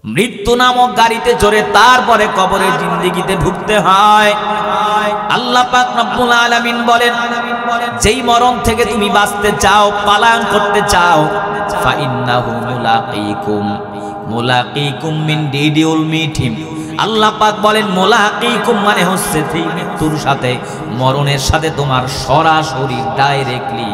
মৃত্যু নামক গাড়িতে চড়ে তারপরে কবরের জিন্দেগিতে ঢুকতে হয়। আল্লাহ পাক রব্বুল আলামিন বলেন, যেই মরণ থেকে তুমি বাঁচতে চাও, পালায়ন করতে চাও, ফা ইন্নাহু মুলাকিকুম মিন ডিডিউল মিটিম। আল্লাহ পাক বলেন মুলাকিকুম মানে হচ্ছে সেই মৃত্যুর সাথে, মরণের সাথে তোমার সরাসরি ডাইরেক্টলি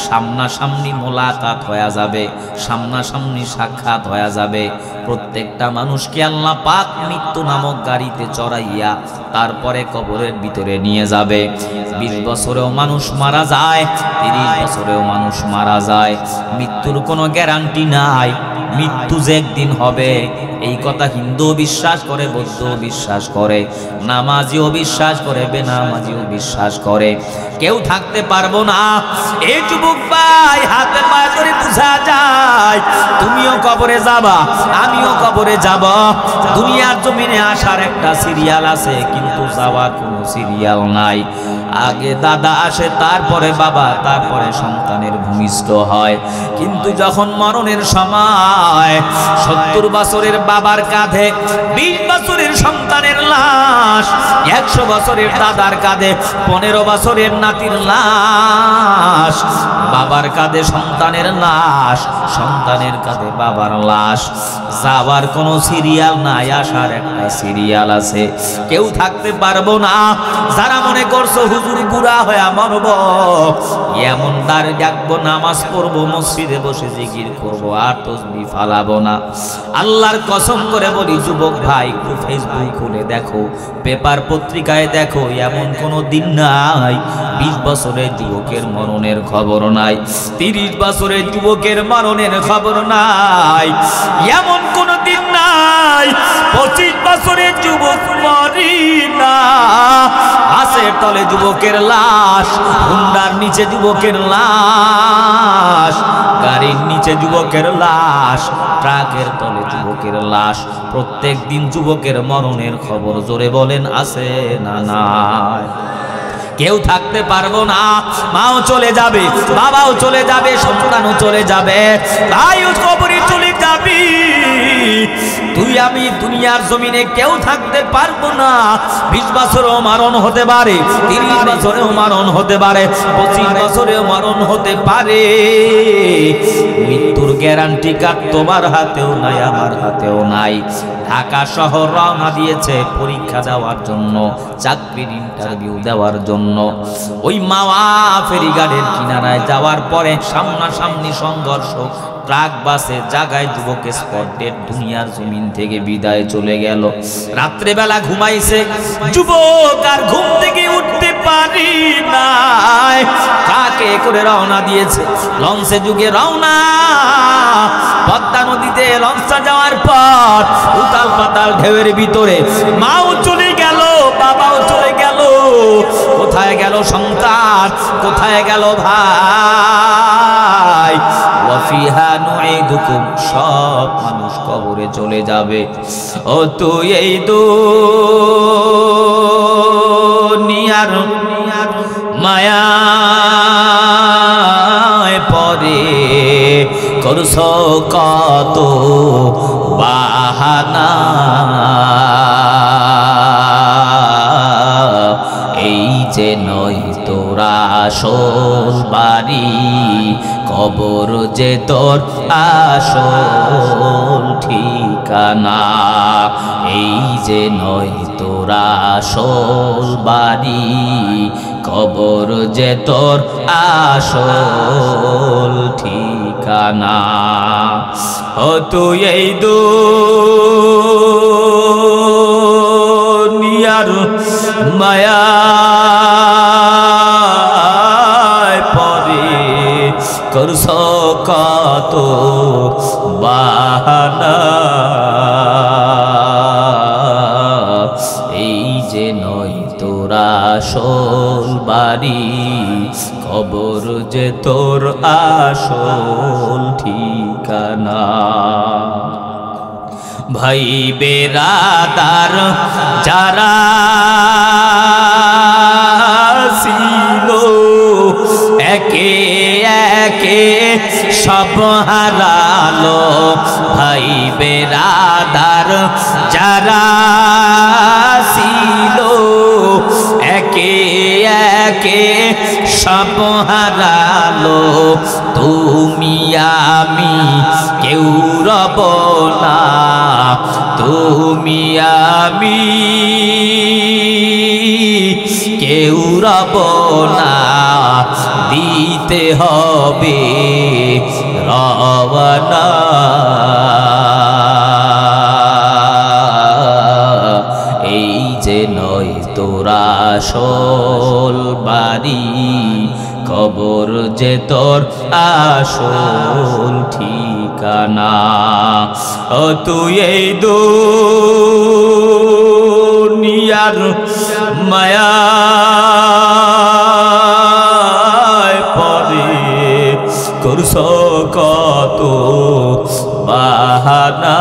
সামনাসামনি মোলাকাত হয়ে যাবে, সামনাসামনি সাক্ষাৎ হয়ে যাবে। প্রত্যেকটা মানুষকে আল্লাহ পাক মৃত্যু নামক গাড়িতে চড়াইয়া তারপরে কবরের ভিতরে নিয়ে যাবে। 20 বছরেও মানুষ মারা যায়, 30 বছরেও মানুষ মারা যায়, মৃত্যুর কোনো গ্যারান্টি নাই। মৃত্যু যে একদিন হবে এই কথা হিন্দু বিশ্বাস করে, বৌদ্ধ বিশ্বাস করে, নামাজিও বিশ্বাস করে, বেনামাজিও বিশ্বাস করে। কেউ থাকতে পারবো না। এই যুবক ভাই, হাতে পায়ে ধরে বুঝা যায় তুমিও কবরে যাবা, আমিও কবরে যাব। দুনিয়ার জমিনে আসার একটা সিরিয়াল আছে, কিন্তু যাওয়ার কোনো সিরিয়াল নাই। আগে দাদা আসে, তারপরে বাবা, তারপরে সন্তানের ভূমিষ্ঠ হয়। কিন্তু যখন মরণের সময় 70 বছরের বাবার কাঁধে 20 বছরের সন্তানের লাশ, 100 বছরের দাদার কাঁধে 15 বছরের নাতির লাশ, বাবার কাঁধে সন্তানের লাশ, সন্তানের কাঁধে বাবার লাশ। যাওয়ার কোনো সিরিয়াল নাই, আসার একটা সিরিয়াল আছে। কেউ থাকতে পারবো না। যারা মনে করছো হুজুর বুড়া হয়ে মরব, এমন দাঁড় ডাকবো, নামাজ পড়বো, মসজিদে বসে জিকির করবো, আর তসবিহ ফালাবো না, আল্লাহর কসম করে বলি যুবক ভাই, একটু ফেসবুক খুলে দেখো, পেপার পত্রিকায় দেখো, এমন কোনো দিন নাই 20 বছরের যুবকের মরণের খবর নাই, 30 বছরের যুবকের মরণের খবর নাই, এমন কোনো দিন নাই 25 বছরের যুবক মরি না। হাসের তলে যুবকের লাশ, হুন্ডার নিচে যুবকের লাশ, গাড়ির নিচে যুবকের লাশ, ট্রাকের তলে যুবকের লাশ। প্রত্যেক দিন যুবকের মরণের খবর জোরে বলেন আছে না নাই? কেউ থাকতে পারবো না। মাও চলে যাবে, বাবাও চলে যাবে, সন্তানও চলে যাবে, ভাইও কবরে চলে যাবি। তুই আমি দুনিয়ার জমিনে কেউ থাকতে পারবো না। 20 বছরেও মরণ হতে পারে, 30 বছরেও মরণ হতে পারে, 25 বছরেও মরণ হতে পারে। মৃত্যুর গ্যারান্টি কার্ড তোমার হাতেও নাই, আমার হাতেও নাই। ঢাকা শহর রওনা দিয়েছে পরীক্ষা দেওয়ার জন্য, চাকরির ইন্টারভিউ দেওয়ার জন্য। ওই মাওয়া ফেরিঘাটের কিনারায় যাওয়ার পরে সামনাসামনি সংঘর্ষ, ট্রাক বাসে জায়গায় যুবক স্পট ডেড, দুনিয়ার জমিন থেকে বিদায় চলে গেল। রাত্রেবেলা ঘুমাইছে যুবক, আর ঘুম থেকে উঠতে পারি নাই। কাকে করে রওনা দিয়েছে? লঞ্চে যুগে রওনা। পদ্মা নদীতে লঞ্চটা যাওয়ার পর উতাল পাতাল ঢেউয়ের ভিতরে মাও চলে গেল, বাবাও চলে গেল। কোথায় গেল সন্তান? কোথায় গেল ভাই? ওয়াফিহা নুঈদুকুম, সব মানুষ কবরে চলে যাবে। ও তুই এই দুনিয়ার মায়ায় পরে করছ কত বাহানা, এই যে নয় তোরা আসল বাড়ি, কবর যে তোর আসল ঠিকানা। এই যে নয় তোরা আসল বাড়ি, কবর যে তোর আসল ঠিকানা। ও তুই এই দুনিয়ার মায়ায় পরে করছ কত বাহানা, এই যে নয় তোরা আসল বাড়ি, কবর যে তোর আসল ঠিকানা। ভাই বেরাদার যারা ছিল, একে একে সব হারালো, ভাই বেরাদার যারা ছিল একে একে সব হারালো তুমি আমি কেউ রব না তুমি আমি কেউ রব না দিতে হবে রওনা এই যে নয় তোরা আসল বাড়ি কবর যে তোর আসল ঠিকানা ও তুই এই দুনিয়ার মায়ায় পড়ে করছ কত বাহানা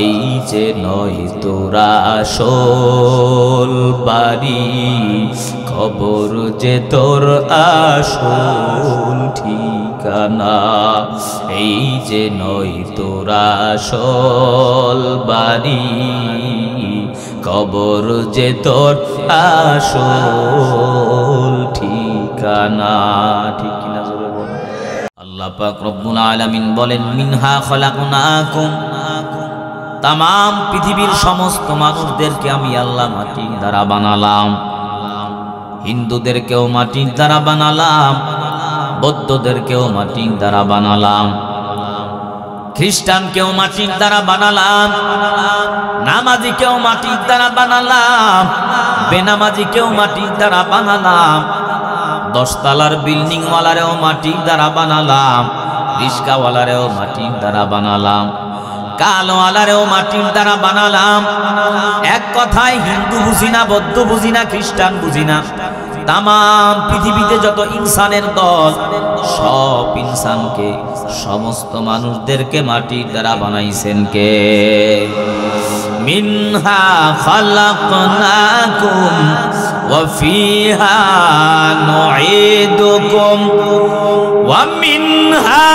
এই যে নয় তোরা আসল বাড়ি খবর যে তোর আসল ঠিকানা এই যে নয় তোরা আসল বাড়ি কবর যে তোর আসল ঠিকানা ঠিক কিনা জোরে বল আল্লাহ পাক রব্বুল আলামিন বলেন মিনহা খলাকনাকুম তামাম পৃথিবীর সমস্ত মানুষদেরকে আমি আল্লাহ মাটির দ্বারা বানালাম হিন্দুদেরকেও মাটির দ্বারা বানালাম বৌদ্ধদেরকেও মাটির দ্বারা বানালাম খ্রিস্টানকেও মাটির দ্বারা বানালাম নামাজিকেও মাটির দ্বারা বানালাম বেনামাজিকেও মাটির দ্বারা বানালাম 10 তলার বিল্ডিং ওয়ালারেও মাটির দ্বারা বানালাম রিস্কাওয়ালারেও মাটির দ্বারা বানালাম কালওয়ালারেও মাটির দ্বারা বানালাম এক কথায় হিন্দু বুঝি না বৌদ্ধ বুঝি না খ্রিস্টান বুঝি না তামাম পৃথিবীতে যত ইনসানের দল সব ইনসানকে সমস্ত মানুষদেরকে মাটির দ্বারা বানাইছেন কে মিনহা খালাকনাকুম ওয়া ফিহা নুঈদুকুম ওয়া মিনহা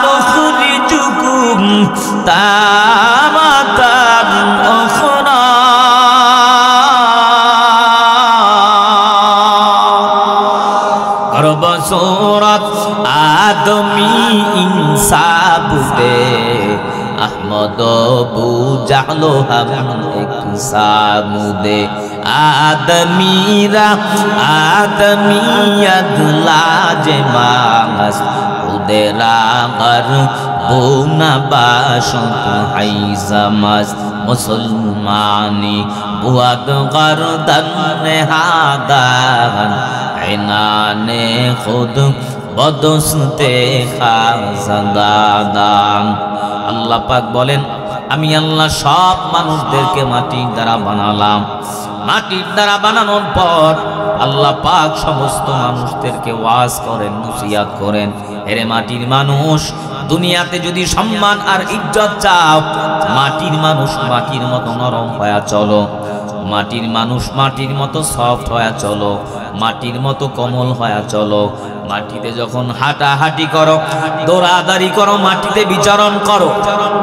নুখরিজুকুম তারাতান উখরা সূরাত আদমি ইনসাবুতে আহমদ বুঝালো হাম এক সামুদে আদমিরা আদমিয়ত লাজে মাস উদেরা গর বোনা বাসত হাইজামাস মুসলমানি বুয়াদ গরদন হাদান ইনানে খুদ বদস্তে খাজাদান আল্লাহ পাক বলেন আমি আল্লাহ সব মানুষদেরকে মাটির দ্বারা বানালাম মাটির দ্বারা বানানোর পর আল্লাহ পাক সমস্ত মানুষদেরকে ওয়াজ করেন নসিহত করেন এরে মাটির মানুষ দুনিয়াতে যদি সম্মান আর ইজ্জত চাও মাটির মানুষ মাটির মতো নরম হয়ে চলো মাটির মানুষ মাটির মতো সফট হয়ে চলো মাটির মতো কোমল হয়ে চলো মাটিতে যখন হাঁটাহাঁটি করো দৌড়াদৌড়ি করো মাটিতে বিচরণ করো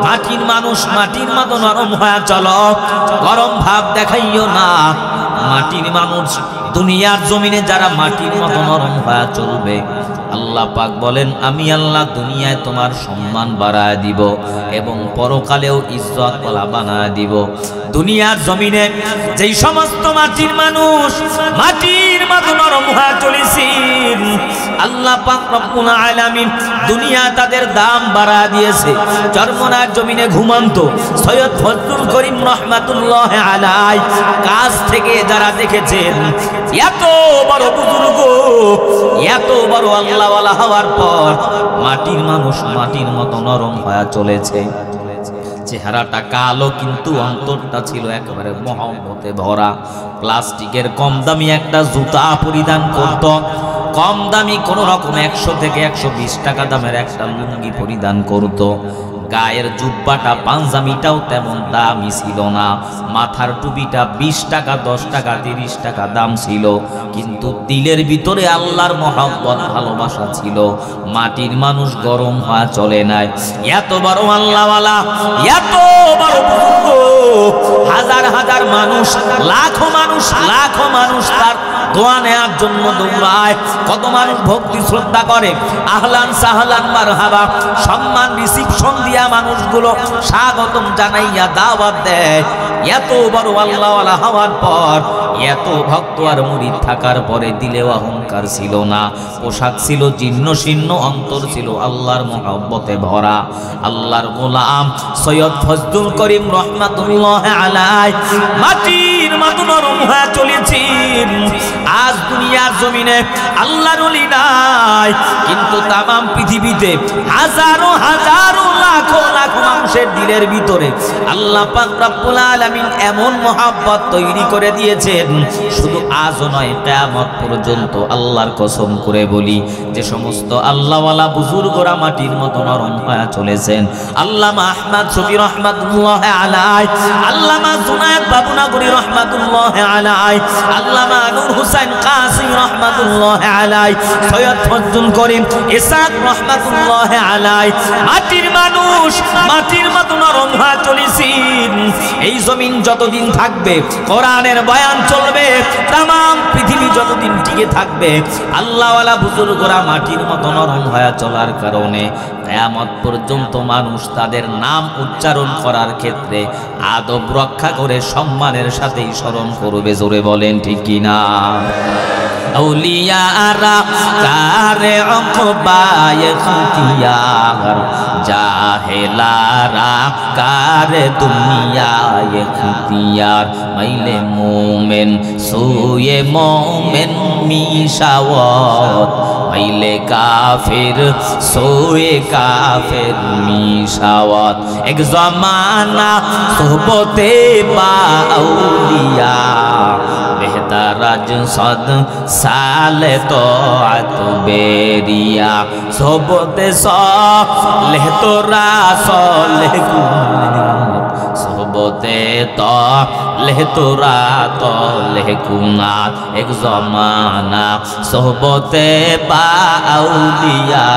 মাটির মানুষ মাটির মতো নরম হয়ে চলো গরম ভাব দেখাইও না মাটির মানুষ দুনিয়ার জমিনে যারা মাটির মতো নরম হয়ে চলবে আল্লাহ পাক বলেন আমি আল্লাহ দুনিয়ায় তোমার সম্মান বাড়ায় দিব এবং পরকালেও ইজ্জত ওয়ালা বানায় দিব দুনিয়ার জমিনে যেই সমস্ত মাটির মানুষ মাটির মতো নরম হয়ে চলেছেন আল্লাহ পাক রব্বুল আলামিন দুনিয়া তাদের দাম বাড়ায় দিয়েছে চরমনার জমিনে ঘুমন্ত সৈয়দ ফজলুল করিম রহমাতুল্লাহ আলাই কাছ থেকে যারা দেখেছেন এত বড় বুজুর্গ এত বড় আল্লাহওয়ালা হওয়ার পর মাটির মানুষ মাটির মতো নরম হয়ে চলেছে চেহারাটা কালো কিন্তু অন্তরটা ছিল একেবারে মহব্বতে ভরা প্লাস্টিকের কম দামি একটা জুতা পরিধান করত কম দামি কোন রকম 100 থেকে 120 টাকা দামের একটা লুঙ্গি পরিধান করত গায়ের জুব্বাটা পাঞ্জামিটাও তেমন দামি ছিল না, মাথার টুপিটা 20 টাকা 10 টাকা 30 টাকা দাম ছিল, কিন্তু দিলের ভিতরে আল্লাহর মহব্বত ভালোবাসা ছিল। মাটির মানুষ গরম হওয়া চলে নাই। এত বড় আল্লাহওয়ালা, এত বড় বুজুর্গ, হাজার হাজার মানুষ, লাখো মানুষ তার দোয়া নেওয়ার জন্য দৌড়ায়। কত মানুষ ভক্তি শ্রদ্ধা করে, আহলান সাহলান মারহাবা, সম্মান রিসিপশন দিয়া মানুষগুলো স্বাগতম জানাইয়া দাওয়াত দেয়। এত বড় আল্লাহওয়ালা হওয়ার পর, এত ভক্ত আর মুরিদ থাকার পরে দিলেও অহংকার ছিল না, পোশাক ছিল জীর্ণ শীর্ণ, অন্তর ছিল আল্লাহর মহব্বতে ভরা। আল্লাহর গোলাম সৈয়দ ফজলুল করিম রহমাতুল্লাহ আলাইহি মাটির মতো নরম হয়ে চলেছেন। আজ দুনিয়ার জমিনে আল্লাহর ওলি নাই, কিন্তু তামাম পৃথিবীতে হাজারো হাজারো লাখো লাখো মানুষের দিলের ভিতরে আল্লাহ পাক রব্বুল আলামিন এমন মহব্বত তৈরি করে দিয়েছেন, শুধু আজও নয় কিয়ামত পর্যন্ত। আল্লাহর কসম করে বলি, যে সমস্ত আল্লাহওয়ালা বুজুর্গরা মাটির মতো নরম হয়ে চলেছেন, আল্লামা আহমদ শফি রহমাতুল্লাহ আলাইহি, আল্লামা জুনায়েদ বাবুনগরী রহমাতুল্লাহ আলাইহি, আল্লামা নূর হোসেন কাসিম রহমাতুল্লাহ আলাইহি, সৈয়দ ফজলুল করিম ইসাক রহমাতুল্লাহ আলাইহি, মাটির মানুষ মাটির মতো নরম হয়ে চলেছেন। এই জমিন যতদিন থাকবে কোরআনের বয়ান চলবে, তামাম পৃথিবী যতদিন টিকে থাকবে আল্লাহওয়ালা বুজুর্গরা মাটির মতো নরম হয়ে চলার কারণে কিয়ামত পর্যন্ত মানুষ তাদের নাম উচ্চারণ করার ক্ষেত্রে আদব রক্ষা করে সম্মানের সাথেই স্মরণ করবে। জোরে বলেন ঠিক কিনা? আউলিয়ারা কারে অকবায় খুতিয়ার, জাহেলারা কারে দুনিয়ায় খুতিয়ার, মাইলে মোমেন সুয়ে মোমেন মিশাওয়াত, মাইলে কাফির সোয়ে কাফির মিশাওয়াত। এক জমানা সোহবতে বা আউলিয়া, বেহতারাজ সদ সালে তো আত বেরিয়া, সোহবতে সলেহ তোরা সলেহ গুনাত, সোহবতে তলেহ তোরা তলেহ গুনাত। এক জমানা সোহবতে বা আউলিয়া,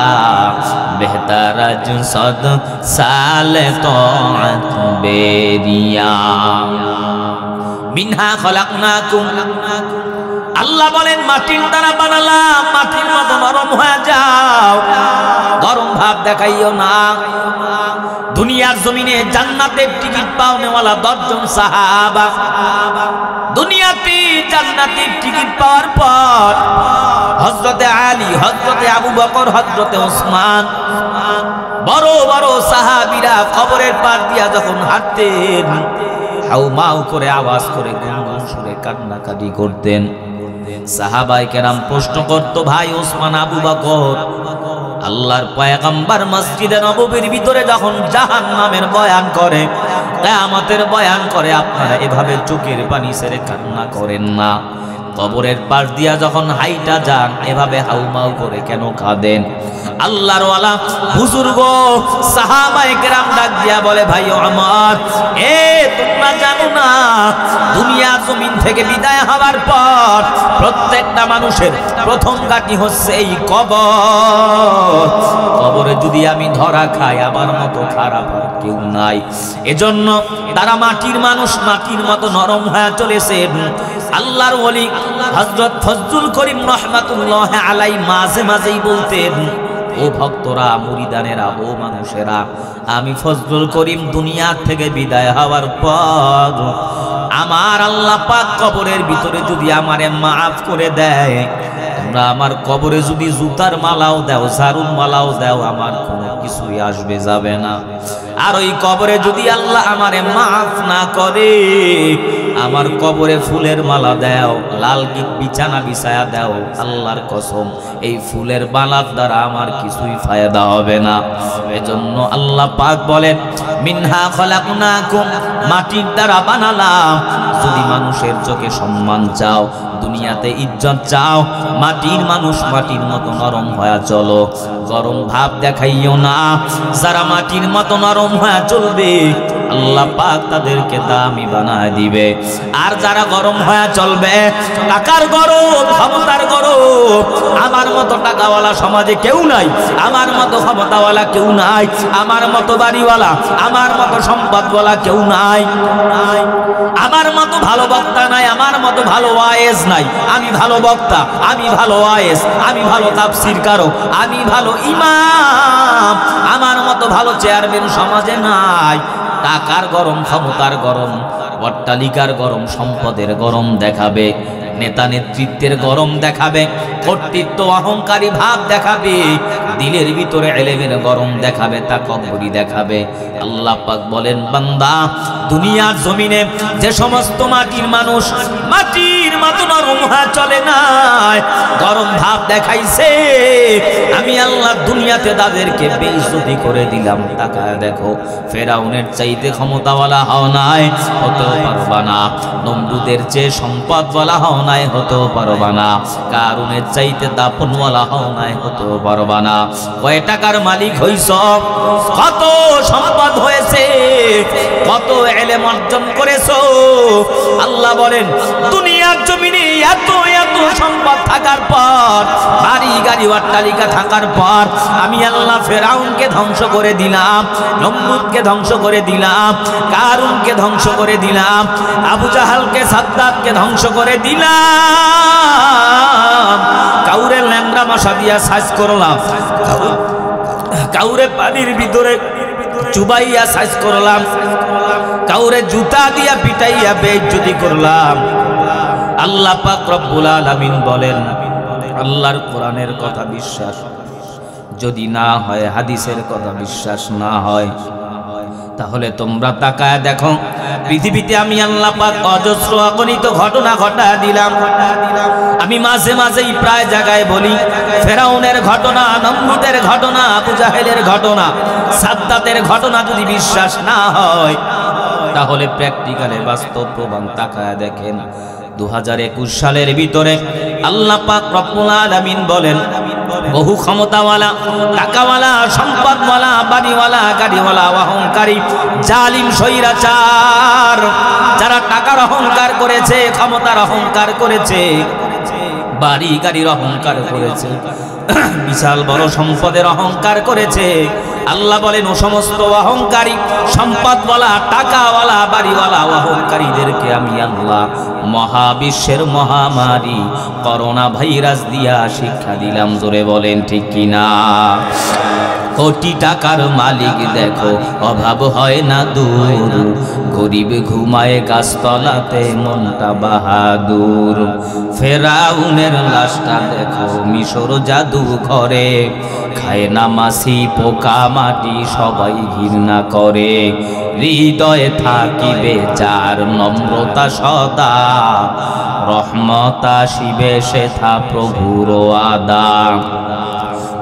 বেহতারাজ সদ সালে তো আত বেরিয়া। মিনহা খলাকনাকুম, আল্লাহ বলেন মাটির দ্বারা বানালাম, মাটির মতো নরম হয়ে যাও, গরম ভাব দেখাইও না। দুনিয়ার জমিনে জান্নাতের টিকিট পাওনেওয়ালা 10 জন সাহাবা, দুনিয়াতে জান্নাতের টিকিট পাওয়ার পর হযরতে আলী, হযরতে আবু বকর, হযরতে ওসমান, বড় বড় সাহাবীরা কবরের পার দিয়া যখন হাঁটতেন, হাউমাউ করে আওয়াজ করে গুনগুন সুরে কান্নাকাটি করতেন। সাহাবায়ে কেরাম প্রশ্ন করত, ভাই ওসমান, আবু বকর, আল্লাহর পয়গম্বর মসজিদে নববীর ভিতরে যখন জাহান্নামের বয়ান করে, কিয়ামতের বয়ান করে, আপনারা এভাবে চোখের পানি ছেড়ে কান্না করেন না? কবরের পাশ দিয়া যখন হাইটা যান, এভাবে হাউমাউ করে কেন কাঁদেন? আল্লাহর ওয়ালা বুজুর্গ সাহাবায়ে কেরাম ডাক দিয়া বলে, ভাই আমার, তোমরা জানো না, দুনিয়া জমিন থেকে বিদায় হওয়ার পর প্রত্যেকটা মানুষের প্রথম ঘাঁটি হচ্ছে এই কবর। কবরে যদি আমি ধরা খাই, আমার মতো খারাপ আর কেউ নাই। এজন্য তারা মাটির মানুষ, মাটির মতো নরম হয়ে চলেছেন। আল্লাহর ওলি হযরত ফজলুল করিম রহমাতুল্লাহ আলাইহি মাঝে মাঝেই বলতেন, ও ভক্তরা, মুরিদানেরা, ও মানুষেরা, আমি ফজলুল করিম দুনিয়া থেকে বিদায় হওয়ার পর আমার আল্লাহ পাক কবরের ভিতরে যদি আমারে মাফ করে দেয়, তোমরা আমার কবরে যদি জুতার মালাও দাও, ঝাড়ুর মালাও দাও, আমার কোনো কিছুই আসবে যাবে না। আর ওই কবরে যদি আল্লাহ আমারে মাফ না করে, আমার কবরে ফুলের মালা দাও, লাল বিছানা বিছায়া দাও, আল্লাহর কসম এই ফুলের মালার দ্বারা আমার কিছুই ফায়দা হবে না। এজন্য আল্লাহ পাক বলেন মিনহা খলাকনাকুম, মাটির দ্বারা বানালাম। যদি মানুষের চোখে সম্মান চাও, দুনিয়াতে ইজ্জত চাও, মাটির মানুষ মাটির মতো নরম হয়ে চলো, গরম ভাব দেখাইও না। যারা মাটির মতো নরম হয়ে চলবে আল্লাহ পাক তাদেরকে দামি বানায় দিবে। আর যারা গরম হয়ে চলবে, টাকার গরম, ক্ষমতার গরম, আমার মতো টাকাওয়ালা সমাজে কেউ নাই, আমার মতো ক্ষমতাওয়ালা কেউ নাই, আমার মতো বাড়িওয়ালা, আমার মতো সম্পদওয়ালা কেউ নাই, আমার মতো ভালো বক্তা নাই, আমার মতো ভালো ওয়ায়েজ নাই। আমি ভালো বক্তা, আমি ভালো ওয়ায়েজ, আমি ভালো তাফসীরকারক, আমি ভালো ইমাম, আমার মতো ভালো চেয়ারম্যান সমাজে নাই। টাকার গরম, ক্ষমতার গরম, অট্টালিকার গরম, সম্পদের গরম দেখাবে, নেতা নেতৃত্বের গরম দেখাবে, কর্তৃত্ব অহংকারী ভাব দেখাবে, দিলের ভিতরে ইলমের গরম দেখাবে, তাকব্বুরি দেখাবে। আল্লাহ পাক বলেন বান্দা, দুনিয়ার জমিনে যে সমস্ত মাটির মানুষ মাটির মতো নরম হয়ে চলে না, গরম ভাব দেখাইছে, আমি আল্লাহ দুনিয়াতে তাদেরকে বেইজ্জতি করে দিলাম। তাকায় দেখো, ফেরাউনের চাইতে ক্ষমতাওয়ালা হও নাই, হতেও পারবা না। নমরুদের চেয়ে সম্পদওয়ালা হও নাই, হতেও পারবা না। কারুনের চাইতে দাপনওয়ালা হও নাই, হতেও পারবা না। কয় টাকার মালিক হইছ, কত সম্পদ হয়েছে, কত ইলম অর্জন করেছো, আল্লাহ বলেন দুনিয়ার জমিনে এত এত সম্পদ থাকার পর, বাড়ি গাড়ি অট্টালিকা থাকার পর, আমি আল্লাহ ফেরাউনকে ধ্বংস করে দিলাম, নমরুদকে ধ্বংস করে দিলাম, কারুনকে ধ্বংস করে দিলাম, আবু জাহালকে, সাদ্দাতকে ধ্বংস করে দিলাম। কাউরে ল্যাংড়া মশা দিয়া সাইজ করলাম, কাউরে পানির ভিতরে চুবাইয়া সাইজ করলাম, কাউরে জুতা দিয়া পিটাইয়া বেইজ্জতি করলাম। আল্লাহ পাক রব্বুল আলামিন বলেন, আল্লাহর কোরআনের কথা বিশ্বাস যদি না হয়, হাদিসের কথা বিশ্বাস না হয়, তাহলে তোমরা তাকায় দেখো, পৃথিবীতে আমি আল্লাহ পাক অজস্র অগণিত ঘটনা ঘটায় দিলাম। আমি মাঝে মাঝেই প্রায় জায়গায় বলি, ফেরাউনের ঘটনা, নমরুদের ঘটনা, আবু জাহেলের ঘটনা, সাদ্দাতের ঘটনা যদি বিশ্বাস না হয়, তাহলে প্র্যাকটিক্যালে বাস্তব প্রমাণ তাকায় দেখেন। 2021 সালের ভিতরে আল্লাহ পাক রব্বুল আলামিন বলেন, বহু ক্ষমতাওয়ালা, টাকাওয়ালা, সম্পদওয়ালা, বাড়িওয়ালা, গাড়িওয়ালা, অহংকারী, জালিম, স্বৈরাচার, যারা টাকার অহংকার করেছে, ক্ষমতার অহংকার করেছে, বাড়ি গাড়ির অহংকার করেছে, বিশাল বড় সম্পদের অহংকার করেছে, আল্লাহ বলেন ও সমস্ত অহংকারী, সম্পদওয়ালা, টাকাওয়ালা, বাড়িওয়ালা অহংকারীদেরকে আমি আল্লাহ মহাবিশ্বের মহামারী করোনা ভাইরাস দিয়া শিক্ষা দিলাম। জোরে বলেন ঠিক কিনা? কোটি টাকার মালিক দেখো, অভাব হয় না দূর, গরিব ঘুমায় গাছতলাতে, মনটা বাহাদুর। ফেরাউনের লাশটা দেখো, মিশর জাদু ঘরে, খায় না মাছি, পোকা মাটি, সবাই ঘৃণা করে। হৃদয়ে থাকিবে যার নম্রতা সদা, রহমত আসিবে সেথা প্রভুর আদা।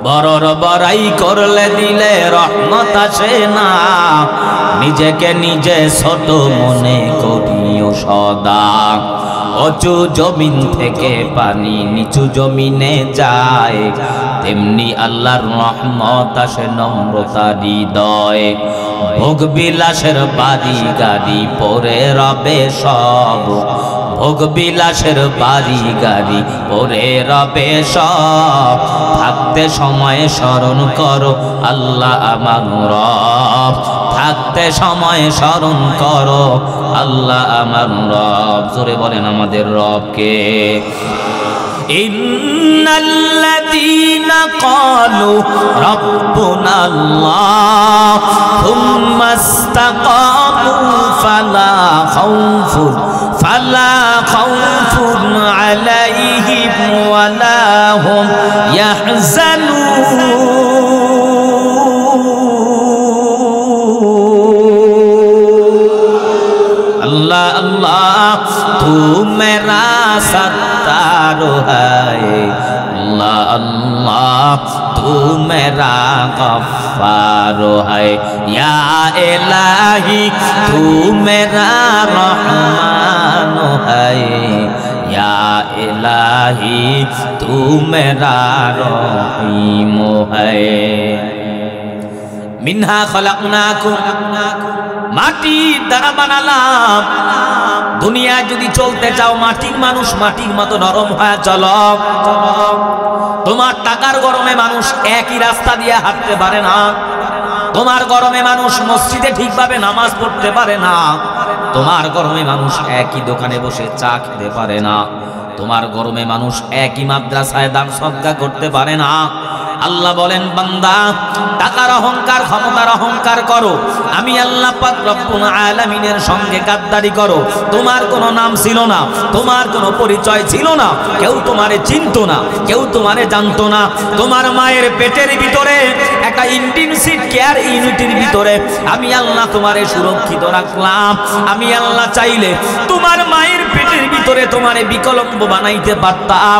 বড়র বড়াই করলে দিলে রহমত আসে না, নিজেকে নিজে ছোট মনে করিও সদা। উঁচু জমিন থেকে পানি নিচু জমিনে যায়, তেমনি আল্লাহর রহমত আসে নম্রতা হৃদয়ে। ভোগ বিলাসের বাড়ি গাড়ি পরে রবে সব, ভোগ বিলাসের বাড়ি গাড়ি পরে রবে সব। থাকতে সময় স্মরণ করো আল্লাহ আমার রব, থাকতে সময় স্মরণ করো আল্লাহ আমার রব। জোরে বলেন আমাদের রবকে। ইন্নাল্লাযীনা ক্বালু রাব্বুনাল্লাহ থুম্মা ইসতাকামু ফালা খাউফুন আলাইহিম ওয়ালা হুম ইয়াহজানুন। আল্লাহ আল্লাহ मेरा गफ्फार है, या इलाही तू मेरा रहमान है, या इलाही तू मेरा रहीम है। मिन्हा खलाकनाकुम, মাটির দ্বারা বানালাম। দুনিয়ায় যদি চলতে চাও মাটির মানুষ মাটির মতো নরম হয়ে চলো। তোমার টাকার গরমে মানুষ একই রাস্তা দিয়ে হাঁটতে পারে না, তোমার গরমে মানুষ মসজিদে ঠিকভাবে নামাজ পড়তে পারে না, তোমার গরমে মানুষ একই দোকানে বসে চা খেতে পারে না, তোমার গরমে মানুষ একই মাদ্রাসায় দান সদকা করতে পারে না। আল্লাহ বলেন বান্দা টাকার অহংকার ক্ষমতার অহংকার করো, আমি আল্লাহ পাক রব্বুল আলামিনের সঙ্গে গাদ্দারি করো। তোমার কোনো নাম ছিল না, তোমার কোনো পরিচয় ছিল না, কেউ তোমারে চিনতো না, কেউ তোমারে জানতো না। তোমার মায়ের পেটের ভিতরে একটা ইন্টেনসিভ কেয়ার ইউনিটের ভিতরে আমি আল্লাহ তোমারে সুরক্ষিত রাখলাম। আমি আল্লাহ চাইলে তোমার মায়ের পেটের ভিতরে তোমারে বিকলাঙ্গ বানাইতে পারতাম,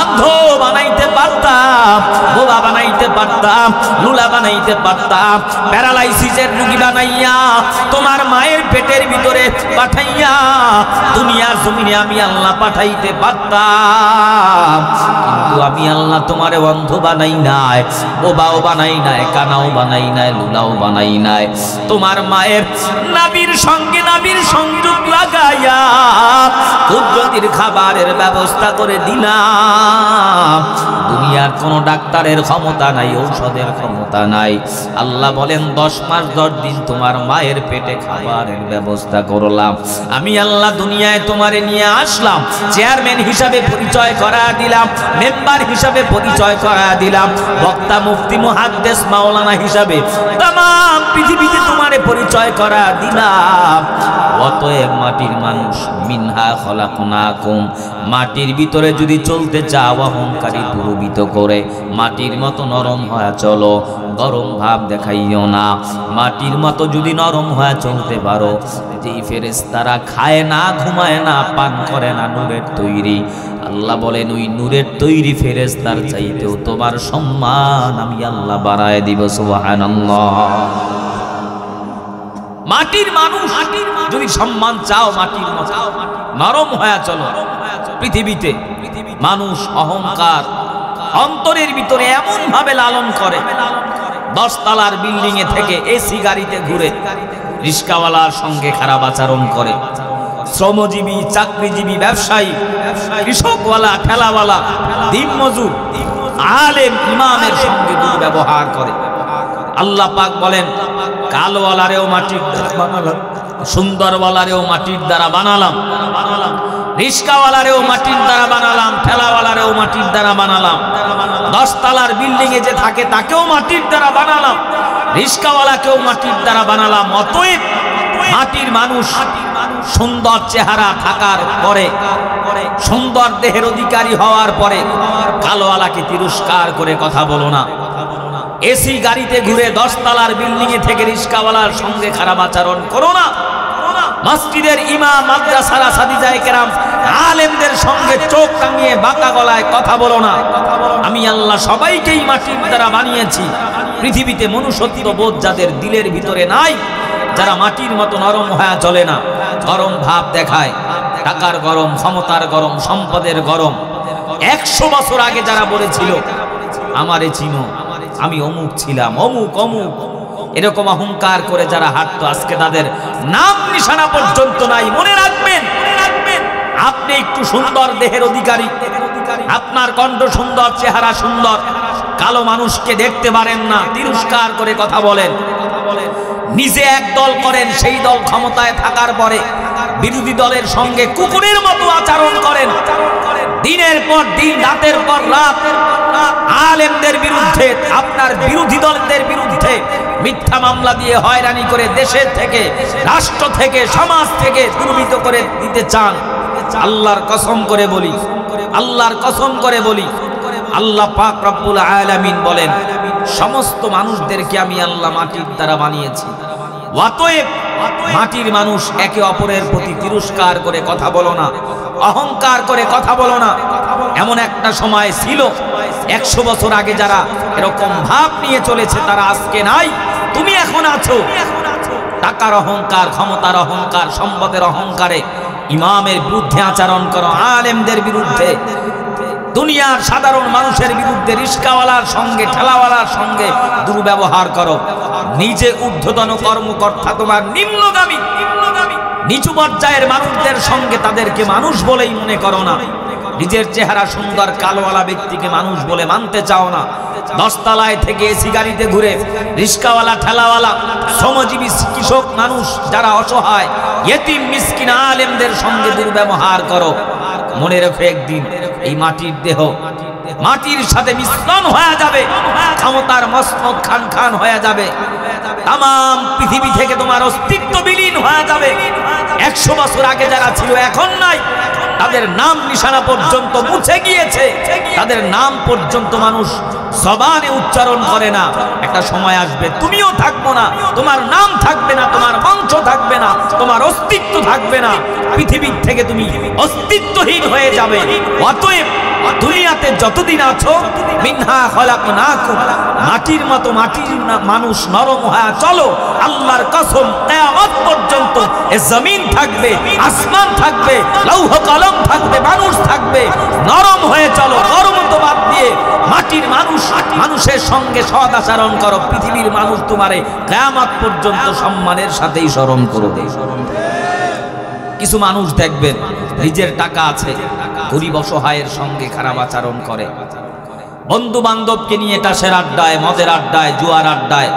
অন্ধ বানাইতে পারতাম, বোবা বানাইতে পারতাম, লুলা বানাইতে পারতাম, প্যারালাইসিসের রোগী বানাইয়া তোমার মায়ের পেটের ভিতরে পাঠাইয়া দুনিয়ার জমিনে আমি আল্লাহ পাঠাইতে পারতাম। কিন্তু আমি আল্লাহ তোমারে অন্ধ বানাই নাই, বোবাও বানাই নাই, কানাও বানাই নাই, লুলাও বানাই নাই। তোমার মায়ের নাভির সঙ্গে নাভির সংযোগ লাগাইয়া কুদরতির খাবারের ব্যবস্থা করে দিলাম। দুনিয়ার কোনো ডাক্তারের ক্ষমতা নাই, ঔষধের ক্ষমতা নাই। আল্লাহ বলেন 10 মাস 10 দিন তোমার মায়ের পেটে খাবারের ব্যবস্থা করলাম। আমি আল্লাহ দুনিয়ায় তোমারে নিয়ে আসলাম, চেয়ারম্যান হিসাবে পরিচয় করা দিলাম, মেম্বার হিসাবে পরিচয় করা দিলাম, বক্তা মুফতি মুহাদ্দিস মাওলানা হিসাবে तमाम পৃথিবীতে তোমারে পরিচয় করা দিলাম। অতএব মাটির মানুষ মিনহা খলাকনাকুম, মাটির ভিতরে যদি চলতে চাও অহংকারী দুর্বৃত করে মাটির মতো নরম হয়ে চলো, গরম ভাব দেখাইও না। মাটির মতো যদি নরম হয়ে চলতে পারো, যেই ফেরেশতারা খায় না, ঘুমায় না, পান করে না, নূরের তৈরি, আল্লাহ বলেন ওই নূরের তৈরি ফেরেশতার চাইতেও তোমার সম্মান আমি আল্লাহ বাড়ায় দিব। সুবহানাল্লাহ। মাটির মানুষ যদি সম্মান চাও মাটির মতো নরম হয়ে চলো। পৃথিবীতে মানুষ অহংকার অন্তরের ভিতরে এমন ভাবে লালন করে, 10 তলার বিল্ডিং এ থেকে এসি গাড়িতে ঘুরে রিস্কাওয়ালার সঙ্গে খারাপ আচরণ করে, শ্রমজীবী চাকরিজীবী ব্যবসায়ী কৃষকওয়ালা ঠেলাওয়ালা দিনমজুর আলেম ইমামের সঙ্গে দুর্ব্যবহার করে। আল্লাহ পাক বলেন কালোওয়ালারেও মাটির দ্বারা বানালাম, সুন্দরওয়ালারেও মাটির দ্বারা বানালাম, রিস্কাওয়ালারেও মাটির দ্বারা বানালাম, ঠেলাওয়ালারেও মাটির দ্বারা বানালাম, 10 তলার বিল্ডিং এ যে থাকে তাকেও মাটির দ্বারা বানালাম, রিস্কাওয়ালাকেও মাটির দ্বারা বানালাম। অতএব মাটির মানুষ সুন্দর চেহারা থাকার পরে, সুন্দর দেহের অধিকারী হওয়ার পরে কালোওয়ালাকে তিরস্কার করে কথা বলো না। এসি গাড়িতে ঘুরে 10 তলার বিল্ডিং এ থেকে রিস্কাওয়ালার সঙ্গে খারাপ আচরণ করো না। মসজিদের ইমাম, মাদ্রাসার আসাদিজায়ে কেরাম, আলেমদের সঙ্গে চোখ টাঙিয়ে বাঁকা গলায় কথা বলো না। আমি আল্লাহ সবাইকেই মাটির দ্বারা বানিয়েছি। পৃথিবীতে মনুষ্যত্ব বোধ যাদের দিলের ভিতরে নাই, যারা মাটির মতো নরম হয়ে চলে না, গরম ভাব দেখায়, টাকার গরম, ক্ষমতার গরম, সম্পদের গরম। 100 বছর আগে যারা বলেছিল আমারে চিনো, আমি অমুক ছিলাম, অমুক অমুক, এরকম অহংকার করে যারা হাঁটতো, আজকে তাদের নাম নিশানা পর্যন্ত নাই। মনে রাখবেন, আপনি একটু সুন্দর দেহের অধিকারী, আপনার কণ্ঠ সুন্দর, চেহারা সুন্দর, কালো মানুষকে দেখতে পারেন না, তিরস্কার করে কথা বলেন। নিজে এক দল করেন, সেই দল ক্ষমতায় থাকার পরে বিরোধী দলের সঙ্গে কুকুরের মতো আচরণ করেন। দিনের পর দিন, রাতের পর রাত আলেমদের বিরুদ্ধে, আপনার বিরোধী দলদের বিরুদ্ধে মিথ্যা মামলা দিয়ে হয়রানি করে দেশের থেকে, রাষ্ট্র থেকে, সমাজ থেকে দুর্বৃত্ত করে দিতে চান। আল্লাহর কসম করে বলি, আল্লাহর কসম করে বলি, আল্লাহ পাক রব্বুল আলামিন বলেন সমস্ত মানুষদেরকে আমি আল্লাহ মাটির দ্বারা বানিয়েছি। অতএব মাটির মানুষ একে অপরের প্রতি তিরস্কার করে কথা বলো না, অহংকার করে কথা বলো না। এমন একটা সময় ছিল 100 বছর আগে যারা এরকম ভাব নিয়ে চলেছে তারা আজকে নাই, তুমি এখন আছো। টাকার অহংকার, ক্ষমতার অহংকার, সম্পদের অহংকারে ইমামের বিরুদ্ধে আচরণ করো, আলেমদের বিরুদ্ধে, দুনিয়ার সাধারণ মানুষের বিরুদ্ধে, রিস্কাওয়ালার সঙ্গে, ঠেলাওয়ালার সঙ্গে দুর্ব্যবহার করো। নিজে ঊর্ধ্বতন কর্মকর্তা তোমার নিম্নগামী, নিচু পর্যায়ের মানুষদের সঙ্গে তাদেরকে মানুষ বলেই মনে করো না। নিজের চেহারা সুন্দর কালোওয়ালা ব্যক্তিকে মানুষ বলে মানতে চাও না। 10 তলায় থেকে এসি গাড়িতে ঘুরে রিস্কাওয়ালা, ঠেলাওয়ালা, শ্রমজীবী কৃষক মানুষ যারা অসহায়, ইয়েতিম, মিসকিন, আলেমদের সঙ্গে দুর্ব্যবহার করো। মনে রেখো একদিন এই মাটির দেহ মাটির সাথে মিশ্রণ হয়ে যাবে, ক্ষমতার মসনদ খান খান হয়ে যাবে, তাম পৃথিবী থেকে তোমার অস্তিত্ব বিলীন হয়ে যাবে। 100 বছর আগে যারা ছিল এখন নাই, তাদের নাম নিশানা পর্যন্ত মুছে গিয়েছে, তাদের নাম পর্যন্ত মানুষ জবানে উচ্চারণ করে না। একটা সময় আসবে তুমিও থাকবো না, তোমার নাম থাকবে না, তোমার বংশ থাকবে না, তোমার অস্তিত্ব থাকবে না, পৃথিবীর থেকে তুমি অস্তিত্বহীন হয়ে যাবে। অতএব দুনিয়াতে যতদিন আছো, মিনহা খলাকনাকুম, মাটির মতো মাটির মানুষ নরম হয়ে চলো। আল্লাহর কসম, কিয়ামত পর্যন্ত এ জমিন থাকবে, আসমান থাকবে, লৌহ কলম থাকবে, মানুষ থাকবে, নরম হয়ে চলো। কর্ম তো বাদ দিয়ে মাটির মানুষ, মানুষের সঙ্গে সৎ আচরণ করো। পৃথিবীর মানুষ তোমারে কিয়ামত পর্যন্ত সম্মানের সাথেই স্মরণ করবে। কিছু মানুষ দেখবেন নিজের টাকা আছে, গরিব অসহায়ের সঙ্গে খারাপ আচরণ করে। বন্ধু বান্ধবকে নিয়ে টাসের আড্ডায়, মদের আড্ডায়, জুয়ার আড্ডায়,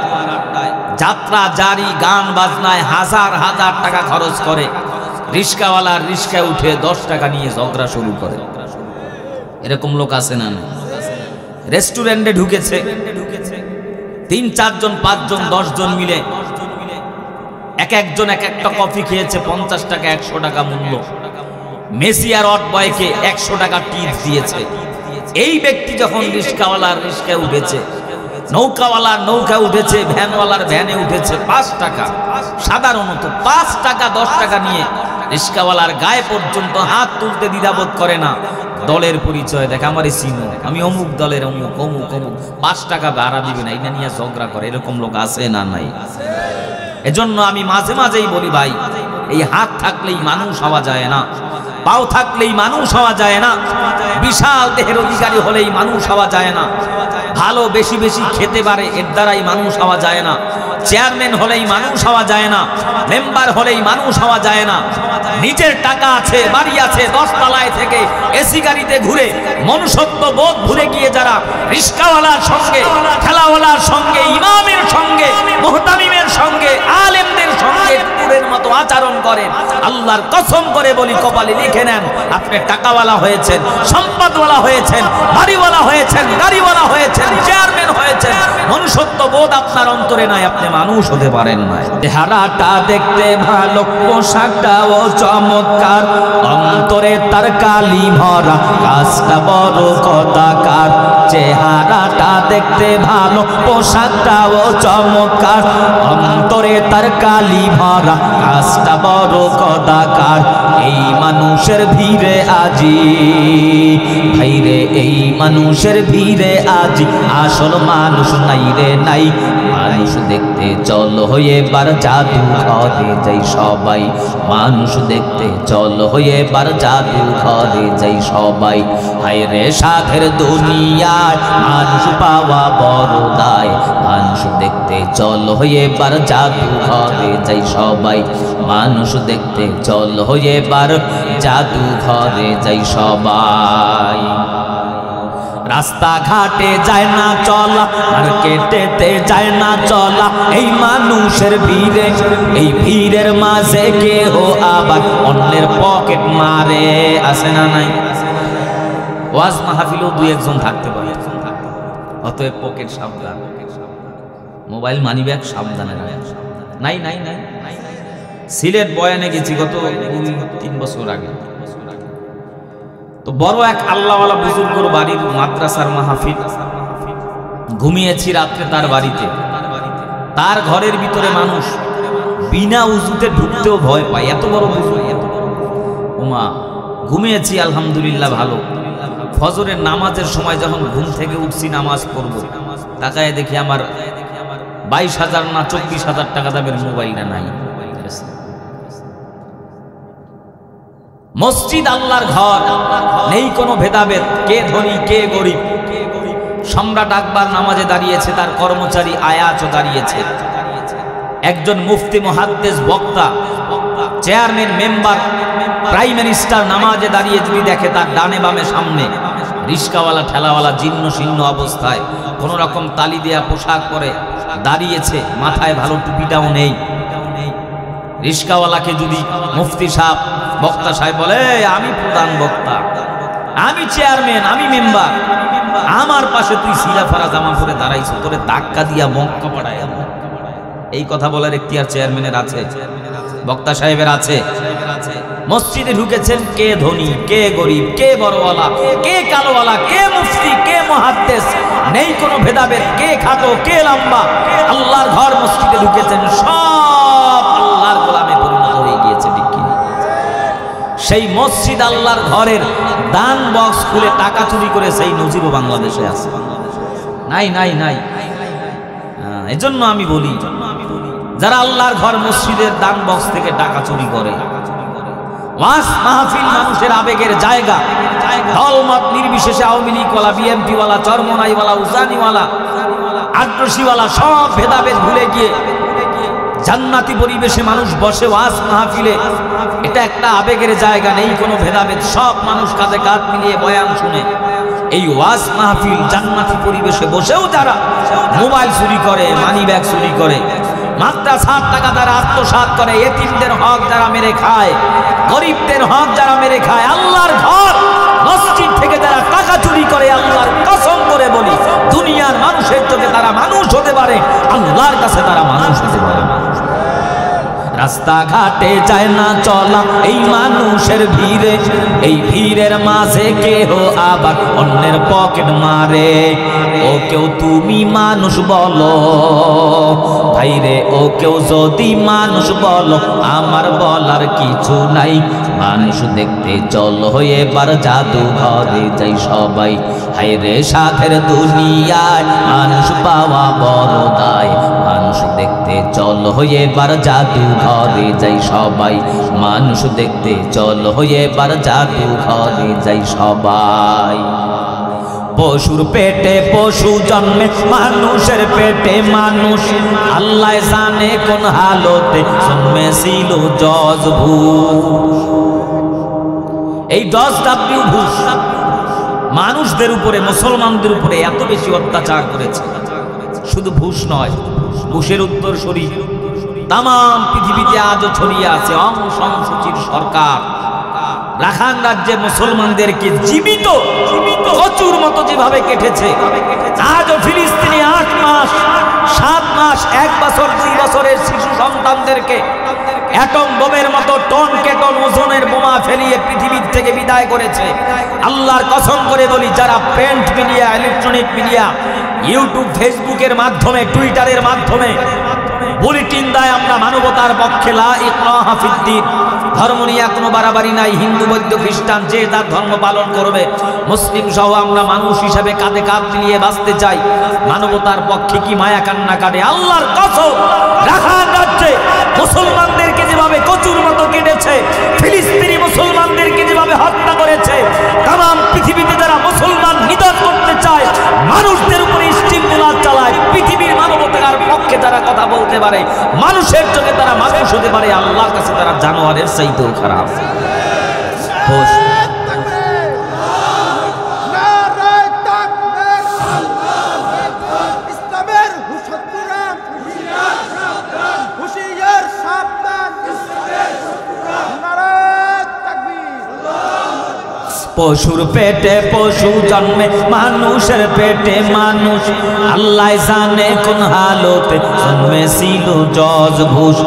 যাত্রা জারি, গান বাজনায় হাজার হাজার টাকা খরচ করে। রিস্কাওয়ালার রিস্কায় উঠে 10 টাকা নিয়ে ঝগড়া শুরু করে। এরকম লোক আছে না? রেস্টুরেন্টে ঢুকেছে, 3-4 জন, 5 জন, 10 জন মিলে এক একজন এক একটা কফি খেয়েছে, 50 টাকা, 100 টাকা মূল্য। মেসি আর অট বয়কে 100 টাকা টিপস দিয়েছে। এই ব্যক্তি যখন রিস্কাওয়ালার রিস্কায় উঠেছে, নৌকাওয়ালার নৌকা উঠেছে, ভ্যানওয়ালার ভ্যানে উঠেছে, 5 টাকা, সাধারণত 5 টাকা 10 টাকা নিয়ে রিস্কাওয়ালার গায়ে পর্যন্ত হাত তুলতে দ্বিধাবোধ করে না। দলের পরিচয় দেখে, আমারই চিনো, আমি অমুক দলের অমুক অমুক অমুক, 5 টাকা ভাড়া দিবে না, এটা নিয়ে ঝগড়া করে। এরকম লোক আছে না? নাই। এজন্য আমি মাঝে মাঝেই বলি, ভাই, এই হাত থাকলেই মানুষ হওয়া যায় না, পাও থাকলেই মানুষ হওয়া যায় না, বিশাল দেহের অধিকারী হলেই মানুষ হওয়া যায় না, ভালো বেশি বেশি খেতে পারে এর দ্বারাই মানুষ হওয়া যায় না, চেয়ারম্যান হলেই মানুষ হওয়া যায় না, মেম্বার হলেই মানুষ হওয়া যায় না। নিজের টাকা আছে, বাড়ি আছে, 10 তলায় থেকে এসি গাড়িতে ঘুরে মনুষ্যত্ব বোধ ভুলে গিয়ে যারা রিস্কাওয়ালার সঙ্গে, ঠেলাওয়ালার সঙ্গে, ইমামের সঙ্গে, মুহতামিমের সঙ্গে, আলেমদের সঙ্গে কুকুরের মতো আচরণ করেন, আল্লাহর কসম করে বলি, কপালে লিখে নেন, আপনি টাকাওয়ালা হয়েছেন, সম্পদওয়ালা হয়েছেন, বাড়িওয়ালা হয়েছেন, গাড়িওয়ালা হয়েছেন, চেয়ারম্যান হয়েছেন, মনুষ্যত্ব বোধ আপনার অন্তরে নাই, আপনি মানুষ হতে পারেন না। চেহারাটা দেখতে ভালো, পোশাকটাও চমৎকার, অন্তরে তার কালি ভরা, কাজটা বড় কদাকার। চেহারাটা দেখতে ভালো, পোশাকটাও চমৎকার, অন্তরে তার কালি ভরা, কাজটা বড় কদাকার। এই মানুষের ভিড়ে আজি, ভাইরে, এই মানুষের ভিড়ে আজি আসল মানুষ নাই রে নাই। মানুষ দেখতে চল হয়ে বার জাদু ঘরে যাই সবাই, মানুষ দেখতে চল হয়ে বার জাদু ঘরে যাই সবাই। হায়রে সাধের দুনিয়ায় মানুষ পাওয়া বড় দায়, মানুষ দেখতে চল হয়ে বার জাদু ঘরে যাই সবাই, মানুষ দেখতে চল হয়ে বার জাদু ঘরে যাই সবাই। রাস্তাঘাটে যায় না চলা, মার্কেটেতে যায় না চলা, এই মানুষের ভিড়ে, এই ভিড়ের মাঝে কেহ আবার অন্যের পকেট মারে। আছে না নাই? ওয়াজ মাহফিলেও 2-1 জন থাকতে পারে। অতএব পকেট সাবধান, মোবাইল মানিব্যাগ সাবধানে রাখেন। নাই নাই নাই। সিলেট বয়ানে গেছি গত 2-3 বছর আগে, তো বড় এক আল্লাহওয়ালা বুজুর্গর বাড়ির মাদ্রাসার মাহফিল, ঘুমিয়েছি রাত্রে তার বাড়িতে। তার ঘরের ভিতরে মানুষ বিনা উজুতে ঢুকতেও ভয় পায়, এত বড় বুজুর্গ। ওমা, ঘুমিয়েছি আলহামদুলিল্লাহ ভালো, ফজরের নামাজের সময় যখন ঘুম থেকে উঠছি নামাজ পড়ব, তাকায় দেখি আমার 22,000 না 24,000 টাকা দামের মোবাইলটা নাই। মসজিদ আল্লাহর ঘর, নেই কোনো ভেদাভেদ, কে ধনী কে গরিব। সম্রাট আকবর নামাজে দাঁড়িয়েছে, তার কর্মচারী আয়াজও দাঁড়িয়েছে। একজন মুফতি মুহাদ্দিস বক্তা চেয়ারম্যান মেম্বার প্রাইম মিনিস্টার নামাজে দাঁড়িয়ে যদি দেখে তার ডানে বামে সামনে রিস্কাওয়ালা ঠেলাওয়ালা জীর্ণ শীর্ণ অবস্থায় কোন রকম তালি দেয়া পোশাক পরে দাঁড়িয়েছে, মাথায় ভালো টুপিটাও নেই। রিস্কাওয়ালাকে যদি মুফতি সাহেব বক্তা সাহেব বলে আমি প্রধান বক্তা, আমি চেয়ারম্যান, আমি মেম্বার, আমার পাশে তুই সিরাফারা জামা পরে দাঁড়াইছ, তোরে ধাক্কা দিয়া মক্কা পাড়ায়, এই কথা বলার এখতিয়ার চেয়ারম্যানের আছে, বক্তা সাহেবের আছে। মসজিদে ঢুকেছেন কে ধনী কে গরিব, কে বড়ওয়ালা কে কালোওয়ালা, কে মুফতি কে মুহাদ্দিস, নেই কোনো ভেদাভেদ, কে খাটো কে লম্বা। আল্লাহর ঘর মসজিদে ঢুকেছেন, সব আল্লাহর গোলামে পরিণত হয়ে গিয়েছে। ঠিক কি? সেই মসজিদ আল্লাহর ঘরের দান বক্স খুলে টাকা চুরি করে সেই নজিরও বাংলাদেশে আছে। নাই নাই নাই। এজন্য আমি বলি, যারা আল্লাহর ঘর মসজিদের দান বক্স থেকে টাকা চুরি করে, ওয়াজ মাহফিল মানুষের আবেগের জায়গা, দলমত নির্বিশেষে আওয়ামী লীগওয়ালা, বিএনপিওয়ালা, চরমনাইওয়ালা, উজানিওয়ালা, আট্রসিওয়ালা, সব ভেদাভেদ ভুলে গিয়ে জান্নাতি পরিবেশে মানুষ বসে ওয়াজ মাহফিলে। এটা একটা আবেগের জায়গা, নেই কোনো ভেদাভেদ, সব মানুষ কাঁধে কাঁধ মিলিয়ে বয়ান শুনে। এই ওয়াজ মাহফিল জান্নাতি পরিবেশে বসেও যারা মোবাইল চুরি করে, মানি ব্যাগ চুরি করে, মাদ্রাসার টাকা যারা আত্মসাৎ করে, এতিমদের হক যারা মেরে খায়, গরিবদের হক যারা মেরে খায়, আল্লাহর ঘর মসজিদ থেকে যারা টাকা চুরি করে, আল্লাহর কসম করে বলি দুনিয়ার মানুষের চোখে তারা মানুষ হতে পারে, আল্লাহর কাছে তারা মানুষ হতে পারে। রাস্তাঘাটে যায় না চলা এই মানুষের ভিড়ে, এই ভিড়ের মাঝে কেহ আবার অন্যের পকেট মারে। ও কেউ তুমি মানুষ বলো ভাইরে, ও কেউ যদি মানুষ বলো, আমার বলার কিছু নাই। মানুষ দেখতে চলো এবার জাদু ঘরে যাই সবাই, হাইরে সাথের দুনিয়ায় মানুষ পাওয়া বড় দায়। মানুষ দেখতে চলো এবার জাদু ঘরে যাই সবাই, মানুষ দেখতে চলো এবার জাদু ঘরে যাই সবাই। পশুর পেটে পশু জন্মে, মানুষের পেটে মানুষ, আল্লাহ জানে কোন হালতে জন্মেছিল জজ ঘুষ। এই ডব্লিউ ঘুষ মানুষদের উপরে, মুসলমানদের উপরে এত বেশি অত্যাচার করেছে। শুধু ঘুষ নয়, ঘুষের উত্তরসূরি তাম পৃথিবীতে আজও ছড়িয়ে আছে। অং সান সুচির সরকার রাখাইন রাজ্যে মুসলমানদেরকে জীবিত কচুর মতো যেভাবে কেটেছে, আজও ফিলিস্তিনি 8 মাস 7 মাস 1 বছর 2 বছরের শিশু সন্তানদেরকে অ্যাটম বোমের মতো টন কে টন ওজনের বোমা ফেলিয়ে পৃথিবীর থেকে বিদায় করেছে। আল্লাহর কসম করে বলি, যারা print media, electronic media, YouTube ফেসবুকের মাধ্যমে, টুইটারের মাধ্যমে বুলেটিন দেয় আমরা মানবতার পক্ষে, লা ইকরাহা ফিদ্দিন, ধর্ম নিয়ে কোনো বাড়াবাড়ি নাই, হিন্দু বৌদ্ধ খ্রিস্টান যে তার ধর্ম পালন করবে, মুসলিম সহ আমরা মানুষ হিসাবে কাঁধে কাঁধ মিলিয়ে বাঁচতে চাই। মানবতার পক্ষে কি মায়া কান্না কাটে। আল্লাহর কসম, রাখাইন রাজ্যে মুসলমানদেরকে যেভাবে কচুর মতো কেটেছে, ফিলিস্তিনি মুসলমানদেরকে যেভাবে হত্যা করেছে, তাম পৃথিবীতে যারা মুসলমান নিধন করতে চায়, মানুষদের উপরে স্টিমুলার চালায়, পৃথিবীর মানবতার পক্ষে যারা কথা বলতে পারে, মানুষের চোখে তারা মানুষ হতে পারে, আল্লাহর কাছে তারা জানোয়ারের চাইতেও খারাপ। পশুর পেটে পশু জন্মে, মানুষের পেটে মানুষ, আল্লাহ জানে কোন হালতে জন্মেছিল জজ ঘুষ।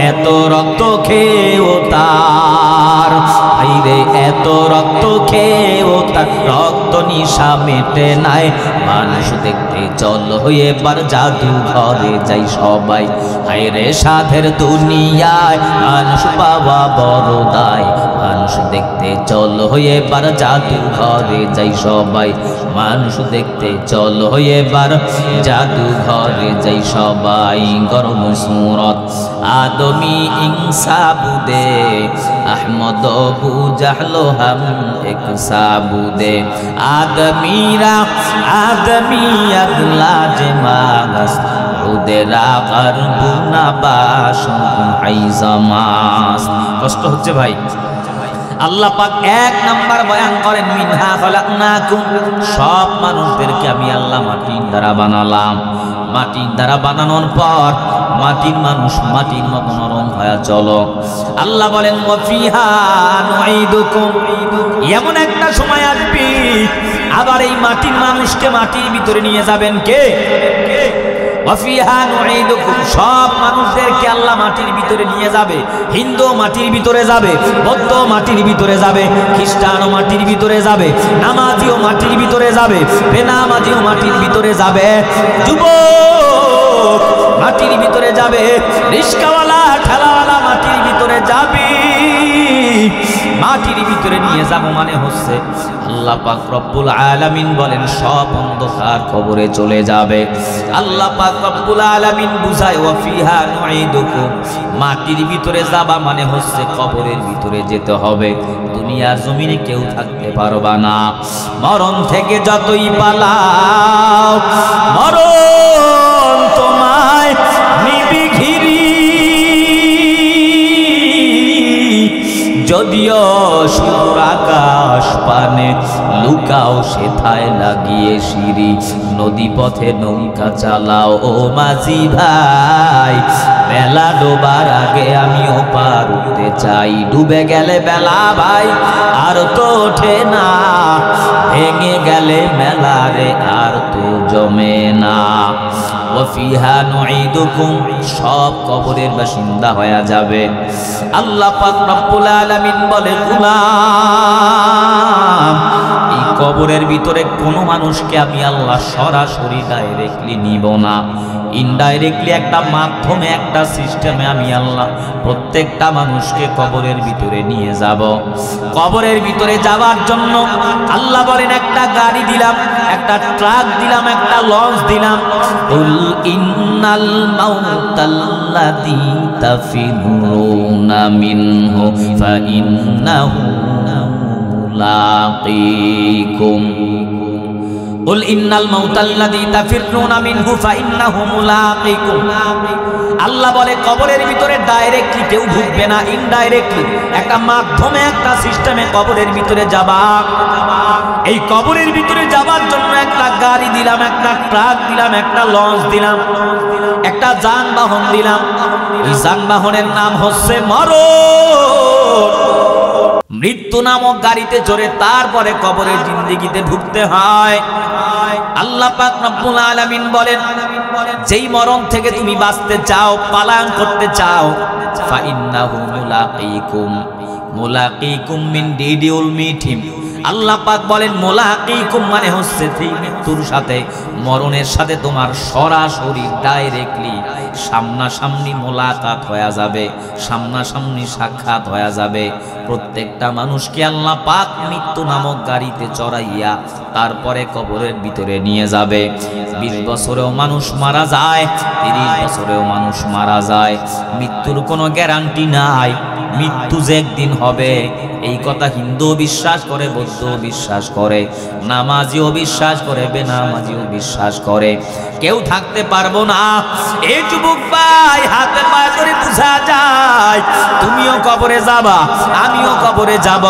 এত রক্ত খেয়েও তার, ভাইরে এত রক্ত খেয়েও তার রক্ত নিশা মেটে নাই। মানুষ দেখতে চলো এবার জাদু ঘরে যাই সবাই, হায়রে সাধের দুনিয়ায় মানুষ পাওয়া বড় দায়। মানুষ দেখতে চলো এবার জাদু ঘরে যাই সবাই, মানুষ দেখতে চলো এবার জাদু ঘরে যাই সবাই। গরম সুরত আদমি ইনসাবুদে আহমদ বু জাহলো হাম এক সাবুদে আদমিরা আদমিয়ত লাজমাস উদেরা করবুনা বাস হাইজামাস। কষ্ট হচ্ছে ভাই। আল্লাহ পাক এক নাম্বার বয়ান করেন মিনহা খলাকনাকুম, সব মানুষদেরকে আমি আল্লাহ মাটির দ্বারা বানালাম। মাটির দ্বারা বানানোর পর মাটির মানুষ মাটির মতো নরম হয়ে চলো। আল্লাহ বলেন ওয়াফিহা নুঈদুকুম, এমন একটা সময় আসবে আবার এই মাটির মানুষকে মাটির ভিতরে নিয়ে যাবেন কে? ওয়াফিহা নুঈদুকুম, সব মানুষদেরকে আল্লাহ মাটির ভিতরে নিয়ে যাবে। হিন্দু মাটির ভিতরে যাবে, বৌদ্ধ মাটির ভিতরে যাবে, খ্রিস্টানও মাটির ভিতরে যাবে, নামাজিও মাটির ভিতরে যাবে, বেনামাজিও মাটির ভিতরে যাবে, যুবক মাটির ভিতরে যাবে, রিস্কাওয়ালা ঠেলাওয়ালা মাটির ভিতরে যাবে। মাটির ভিতরে নিয়ে যাব মানে হচ্ছে আল্লাহ পাক রব্বুল আলামিন বলেন সব অন্ধকার কবরে চলে যাবে। আল্লাহ পাক রব্বুল আলামিন বুঝায় ওয়াফিহা নুঈদুকুম, মাটির ভিতরে যাবা মানে হচ্ছে কবরের ভিতরে যেতে হবে। দুনিয়ার জমিনে কেউ থাকতে পারবা না। মরণ থেকে যতই পালাও মরণ তোমায় নিবি ঘিরি, যদিও সুর আকাশ পানে লুকাও সেথায় লাগিয়ে সিঁড়ি। নদী পথে নৌকা চালাও ও মাঝি ভাই, বেলা ডোবার আগে আমিও পার উঠতে চাই। ডুবে গেলে বেলা ভাই আর তো ওঠে না, ভেঙে গেলে মেলা রে আর তো জমে না। ওয়াফিহা নুঈদুকুম, সব কবরের বাসিন্দা হয়ে যাবে। আল্লাহ পাক রব্বুল আলামিন বলে গোলাম এই কবরের ভিতরে কোনো মানুষকে আমি আল্লাহ সরাসরি ডাইরেক্টলি নিব না, ইনডাইরেক্টলি একটা মাধ্যমে একটা সিস্টেমে আমি আল্লাহ প্রত্যেকটা মানুষকে কবরের ভিতরে নিয়ে যাব। কবরের ভিতরে যাওয়ার জন্য আল্লাহ বলেন একটা গাড়ি দিলাম, একটা ট্রাক দিলাম, একটা লঞ্চ দিলাম। কুল ইন্নাল মাউতাল্লাযী তাফিরুনা মিনহু ফাইন্নাহু মুলাকীকুম। কুল ইন্নাল মাউতাল্লাযী তাফিরুনা মিনহু ফাইন্নাহু মুলাকীকুম। আল্লাহ বলে কবরের ভিতরে ডাইরেক্টলি কেউ ঢুকবে না, ইনডাইরেক্টলি একটা মাধ্যমে একটা সিস্টেমে কবরের ভিতরে যাবা। এই কবরের ভিতরে যাবার জন্য একটা গাড়ি দিলাম, একটা ট্রাক দিলাম, একটা লঞ্চ দিলাম, একটা যানবাহন দিলাম। এই যানবাহনের নাম হচ্ছে মরণ। মৃত্যু নামক গাড়িতে চড়ে তারপরে কবরের জিন্দেগিতে ঢুকতে হয়। আল্লাহ পাক রব্বুল আলামিন বলেন যেই মরণ থেকে তুমি বাঁচতে চাও, পালায়ন করতে চাও, ফাইন্নাহু মুলাকীকুম। মুলাকীকুম মিন ডিডিউল মিটিম। আল্লাহ পাক বলেন মুলাকীকুম মানে হচ্ছে সেই মৃত্যুর সাথে, মরণের সাথে তোমার সরাসরি ডাইরেক্টলি সামনাসামনি মোলাকাত হয়ে যাবে, সামনাসামনি সাক্ষাৎ হয়ে যাবে। প্রত্যেকটা মানুষকে আল্লাহ পাক মৃত্যু নামক গাড়িতে চড়াইয়া তারপরে কবরের ভিতরে নিয়ে যাবে। 20 বছরেও মানুষ মারা যায়, 30 বছরেও মানুষ মারা যায়। মৃত্যুর কোনো গ্যারান্টি নাই। মৃত্যু যে একদিন হবে এই কথা হিন্দু বিশ্বাস করে, বৌদ্ধ বিশ্বাস করে, নামাজিও বিশ্বাস করে, বেনামাজিও বিশ্বাস করে। কেউ থাকতে পারবো না। এই যুবক ভাই হাতে পায়ে ধরে বুঝা যায় তুমিও কবরে যাবা, আমিও কবরে যাব।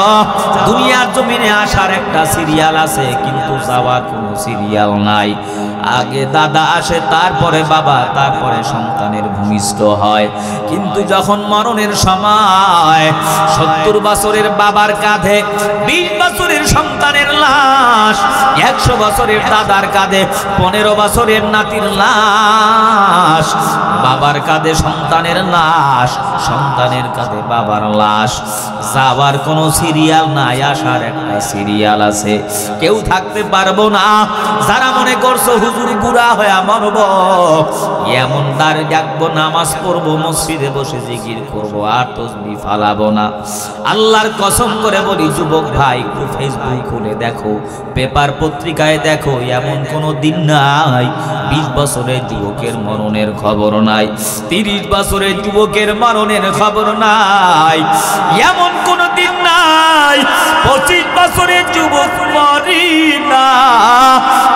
দুনিয়ার জমিনে আসার একটা সিরিয়াল আছে, কিন্তু যাওয়ার কোনো সিরিয়াল নাই। আগে দাদা আসে, তারপরে বাবা, তারপরে সন্তানের ভূমিষ্ঠ হয়। কিন্তু যখন মরণের সময় 70 বছরের বাবার কাঁধে 20 বছরের সন্তানের লাশ, 100 বছরের দাদার কাঁধে 15 বছরের নাতির লাশ, বাবার কাঁধে সন্তানের লাশ, সন্তানের কাঁধে বাবার লাশ। যাওয়ার কোনো সিরিয়াল নাই, আসার একটা সিরিয়াল আছে। কেউ থাকতে পারবো না। যারা মনে করছো খজুর গুড়া হয়ে মরব, এমন দাঁড়িয়ে ডাকবো, নামাজ পড়বো, মসজিদে বসে জিকির করবো, আর তসবিহ ফালাবো না। আল্লাহর কসম করে বলি যুবক ভাই, একটু ফেসবুক খুলে দেখো, পেপার পত্রিকায় দেখো, এমন কোনো দিন নাই 20 বছরের যুবকের মরণের খবর নাই, 30 বছরের যুবকের মরণের খবর নাই, এমন কোনো দিন নাই 25 বছরের যুবক মরি না।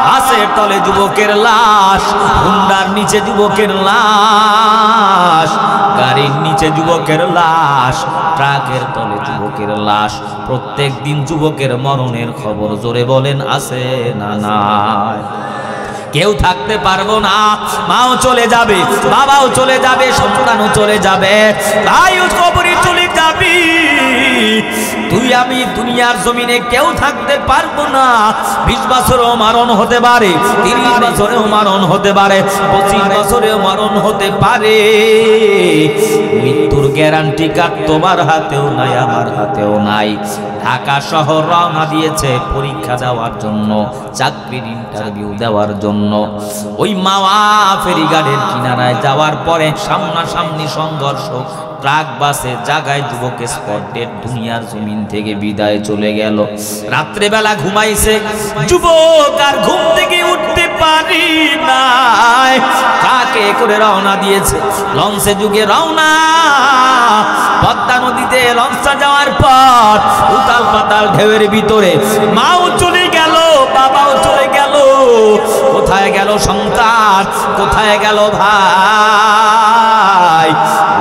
হাসের তলে যুবকের লাশ, হুন্ডার নিচে যুবকের লাশ, গাড়ির নিচে যুবকের লাশ, ট্রাকের তলে যুবকের লাশ। প্রত্যেক দিন যুবকের মরণের খবর জোরে বলেন আছে না নাই? কেউ থাকতে পারবো না, মাও চলে যাবে, বাবাও চলে যাবে, সন্তানও চলে যাবে, ভাইও কবরে চলে যাবি। তুই আমি দুনিয়ার জমিনে কেউ থাকতে পারবো না। 20 বছরেও মরণ হতে পারে, 30 বছরেও মরণ হতে পারে, 25 বছরেও মরণ হতে পারে। মৃত্যুর গ্যারান্টি কার্ড তোমার হাতেও নাই, আমার হাতেও নাই। ঢাকা শহর রওনা দিয়েছে পরীক্ষা দেওয়ার জন্য, চাকরির ইন্টারভিউ দেওয়ার জন্য। ওই মাওয়া ফেরিঘাটের কিনারায় যাওয়ার পরে সামনাসামনি সংঘর্ষ, ট্রাক বাসে জায়গায় যুবক স্পট ডেড, দুনিয়ার জমিন থেকে বিদায় চলে গেল। রাত্রেবেলা ঘুমাইছে যুবক, আর ঘুম থেকে উঠতে পারি নাই। কাকে করে রওনা দিয়েছে? লঞ্চে যুগে রওনা। পদ্মা নদীতে লঞ্চটা যাওয়ার পর উতাল পাতাল ঢেউয়ের ভিতরে মাও চলে গেল, বাবাও চলে গেল। কোথায় গেল সন্তান? কোথায় গেল ভাই?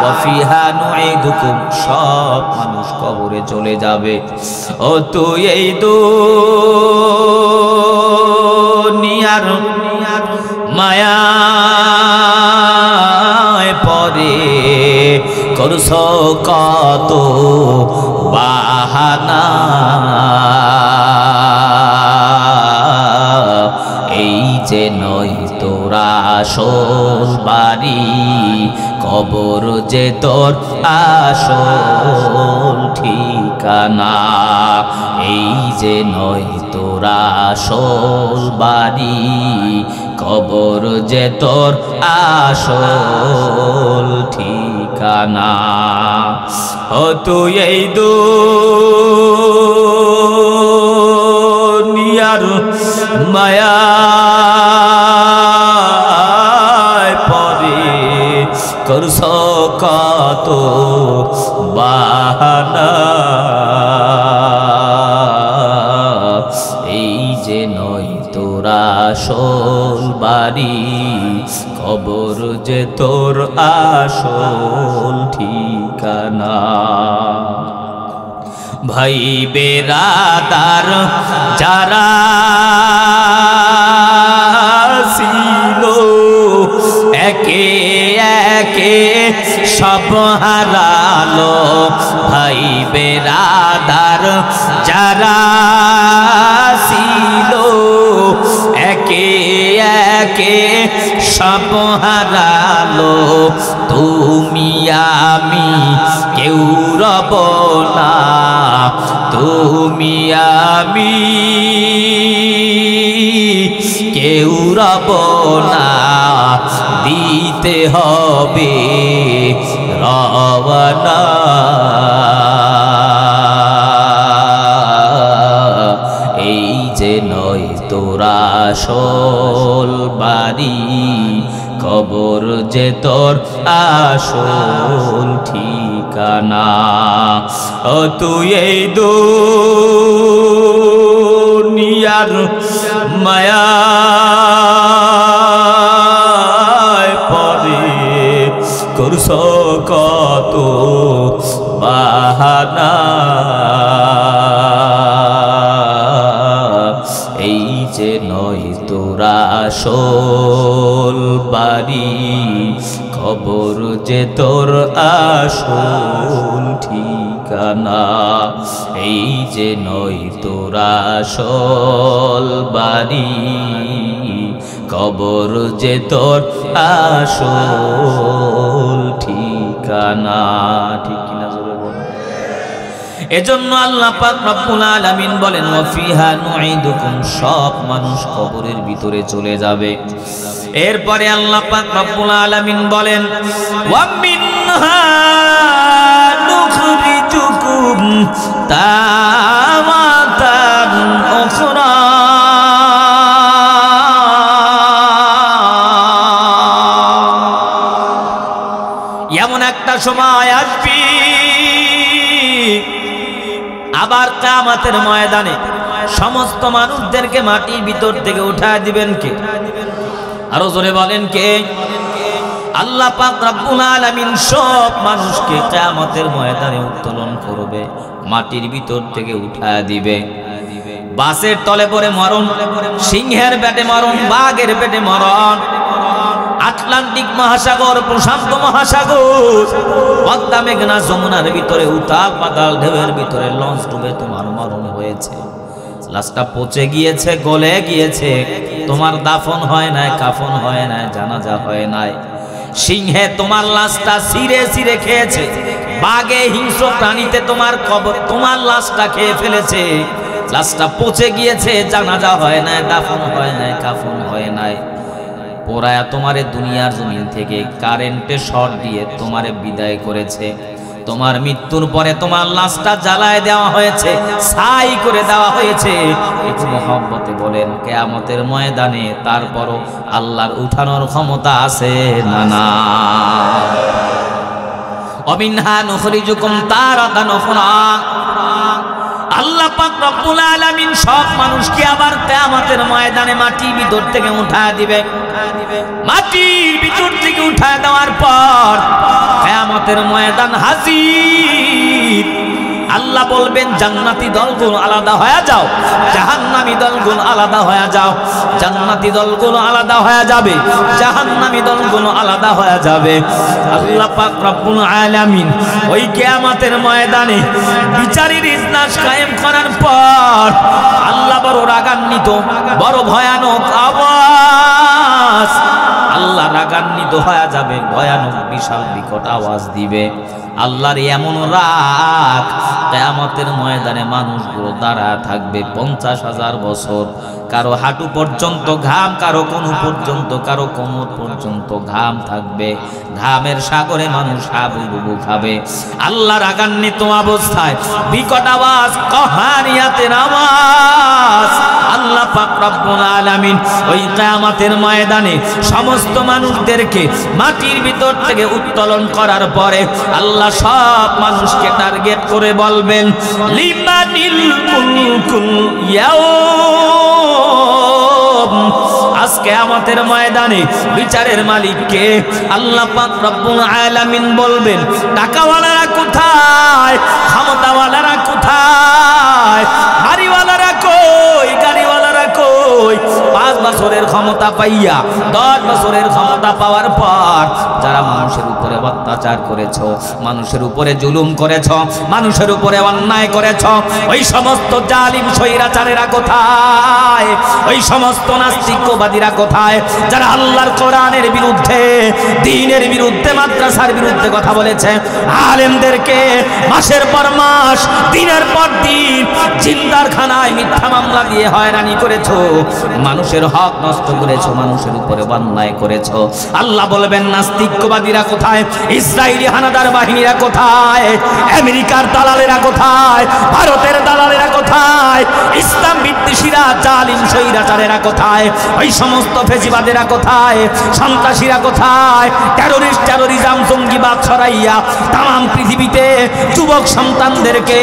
ওয়াফিহা নুঈদুকুম, সব মানুষ কবরে চলে যাবে। ও তুই এই দুনিয়ার মায়ায় পরে করছ কত বাহানা, এই যে নয় তোরা আসল বাড়ি, কবর যে তোর আসল ঠিকানা। এই যে নয় তোরা আসল বাড়ি, কবর যে তোর আসল ঠিকানা। ও তুই এই দুনিয়ার মায়ায় পরে করছ কত বাহানা, এই যে নয় তোরা আসল বাড়ি, কবর যে তোর আসল ঠিকানা। ভাই বেরাদার যারা ছিল, একে একে সব হারালো। ভাই বেরাদার যারা ছিল, একে একে সব হারালো। তুমি আমি কেউ রব না, তুমি আমি কেউ রব না, দিতে হবে রওনা। এই যে নয় তোরা আসল বাড়ি, কবর যে তোর আসল ঠিকানা। ও তুই এই দুনিয়ার মায়ায় পরে করছ কত বাহানা, এই যে নয় তোরা আসল বাড়ি, কবর যে তোর আসল ঠিকানা। এই যে নয় তোরা আসল বাড়ি, কবর যে তোর আসল ঠিকানা। ঠিক কিনা জোরে বল। এজন্য আল্লাহ পাক রব্বুল আলামিন বলেন ওয়া ফিহা নুঈদুকুম, সব মানুষ কবরের ভিতরে চলে যাবে। এরপরে আল্লাহ পাক রব্বুল আলামিন বলেন ওয়া মিনহা নুখরিজুকুম তাওয়াতান উখরা, এমন একটা সময় আসবে আবার কিয়ামতের ময়দানে সমস্ত মানুষদেরকে মাটির ভিতর থেকে উঠায় দিবেন কে? আরো জোরে বলেন কে? আল্লাহ পাক রব্বুল আলামিন সব মানুষকে কিয়ামতের ময়দানে উত্তোলন করবে, মাটির ভিতর থেকে উঠায় দিবে। বাসের তলে পড়ে মরণ, সিংহের পেটে মরণ, বাঘের পেটে মরণ, আটলান্টিক মহাসাগর, প্রশান্ত মহাসাগর, পদ্মা মেঘনা যমুনার ভিতরে উতাল পাতাল ঢেউয়ের ভিতরে লঞ্চ ডুবে তোমার মরণ হয়েছে, লাশটা পচে গিয়েছে, গলে গিয়েছে, তোমার দাফন হয় নাই, কাফন হয় নাই, জানাজা হয় নাই। সিংহে তোমার লাশটা ছিঁড়ে ছিঁড়ে খেয়েছে, বাঘে হিংস্র প্রাণীতে তোমার কবর, তোমার লাশটা খেয়ে ফেলেছে, লাশটা পচে গিয়েছে, জানাজা হয় নাই, দাফন হয় নাই, কাফন হয় নাই। পোড়ায়া তোমারে দুনিয়ার জমিন থেকে কারেন্টে শর্ট দিয়ে তোমারে বিদায় করেছে। তোমার মৃত্যুর পরে তোমার লাশটা জ্বালায় দেওয়া হয়েছে, ছাই করে দেওয়া হয়েছে। একটু মহব্বতে বলেন কিয়ামতের ময়দানে তারপরও আল্লাহর উঠানোর ক্ষমতা আছে না? না। অমিনহা নুখরিজুকুম তারাতান উখরা, আল্লাহ পাক রব্বুল আলামিন সব মানুষকে আবার কিয়ামতের ময়দানে মাটির ভিতর থেকে উঠায় দিবে। মাটির ভিতর থেকে উঠায় দেওয়ার পর কিয়ামতের ময়দান হাজির। আল্লাহ বলবেন জান্নাতি দলগুলো আলাদা হয়ে যাও, জাহান্নামী দলগুলো আলাদা হয়ে যাও। জান্নাতি দলগুলো আলাদা হয়ে যাবে, জাহান্নামী দলগুলো আলাদা হয়ে যাবে। আল্লাহ পাক রব্বুল আলামিন ওই কিয়ামতের ময়দানে বিচারের ইজলাস কায়েম করার পর আল্লাহ বড় রাগান্বিত, বড় ভয়ানক আওয়াজ, আল্লাহ রাগান্বিত হয়ে যাবে, ভয়ানক বিশাল বিকট আওয়াজ দিবে। আল্লাহর এমন রাগ, কিয়ামতের ময়দানে মানুষগুলো দাঁড়ায় থাকবে 50,000 বছর। কারো হাঁটু পর্যন্ত ঘাম, কারো কোনু পর্যন্ত, কারো কোমর পর্যন্ত ঘাম থাকবে। ঘামের সাগরে মানুষ হাবুডুবু খাবে। আল্লাহ রাগান্বিত অবস্থায় বিকট আওয়াজ, কহারিয়াতের আওয়াজ। আল্লাহ পাক রব্বুল আলামিন ওই কিয়ামতের ময়দানে সমস্ত মানুষদেরকে মাটির ভিতর থেকে উত্তোলন করার পরে আল্লাহ সব মানুষকে টার্গেট করে বলবেন লিমানিল মুলকুল ইয়াউম। আজকে কিয়ামতের ময়দানে বিচারের মালিককে আল্লাহ পাক রব্বুল আলামিন বলবেন টাকাওয়ালারা কোথায়, ক্ষমতাওয়ালারা কোথায়, বাড়িওয়ালারা কই, গাড়িওয়ালারা কই। 5 বছরের ক্ষমতা পাইয়া 10 বছরের ক্ষমতা পাওয়ার পর যারা মানুষের উপরে অত্যাচার করেছ, মানুষের উপরে জুলুম করেছ, মানুষের উপরে অন্যায় করেছ, ওই সমস্ত জালিম স্বৈরাচারেরা কোথায়, ওই সমস্ত নাস্তিকবাদীরা কোথায়, যারা আল্লাহর কোরআনের বিরুদ্ধে, দ্বীনের বিরুদ্ধে, মাদ্রাসার বিরুদ্ধে কথা বলেছে, আলেমদেরকে মাসের পর মাস, দিনের পর দিন জিন্দার খানায় মিথ্যা মামলা দিয়ে হয়রানি করেছ, মানুষের হক নষ্ট করেছ, মানুষের উপরে অন্যায় করেছ। আল্লাহ বলবেন নাস্তিকবাদীরা কোথায়, ইসরায়েলি হানাদার বাহিনীরা কোথায়, আমেরিকার দালালেরা কোথায়, ভারতের দালালেরা কোথায়, ইসলাম বিদ্বেষীরা, জালিম স্বৈরাচারেরা কোথায়, ওই সমস্ত ফেসিবাদেরা কোথায়, সন্ত্রাসীরা কোথায়, টেরোরিজম, জঙ্গিবাদ ছড়াইয়া তাম পৃথিবীতে যুবক সন্তানদেরকে,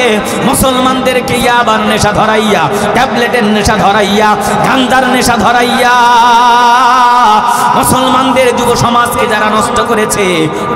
মুসলমানদেরকে ইয়াবার নেশা ধরাইয়া, ট্যাবলেটের নেশা ধরাইয়া, গাঞ্জার নেশা ধরাইয়া মুসলমানদের যুব সমাজকে যারা নষ্ট করেছে,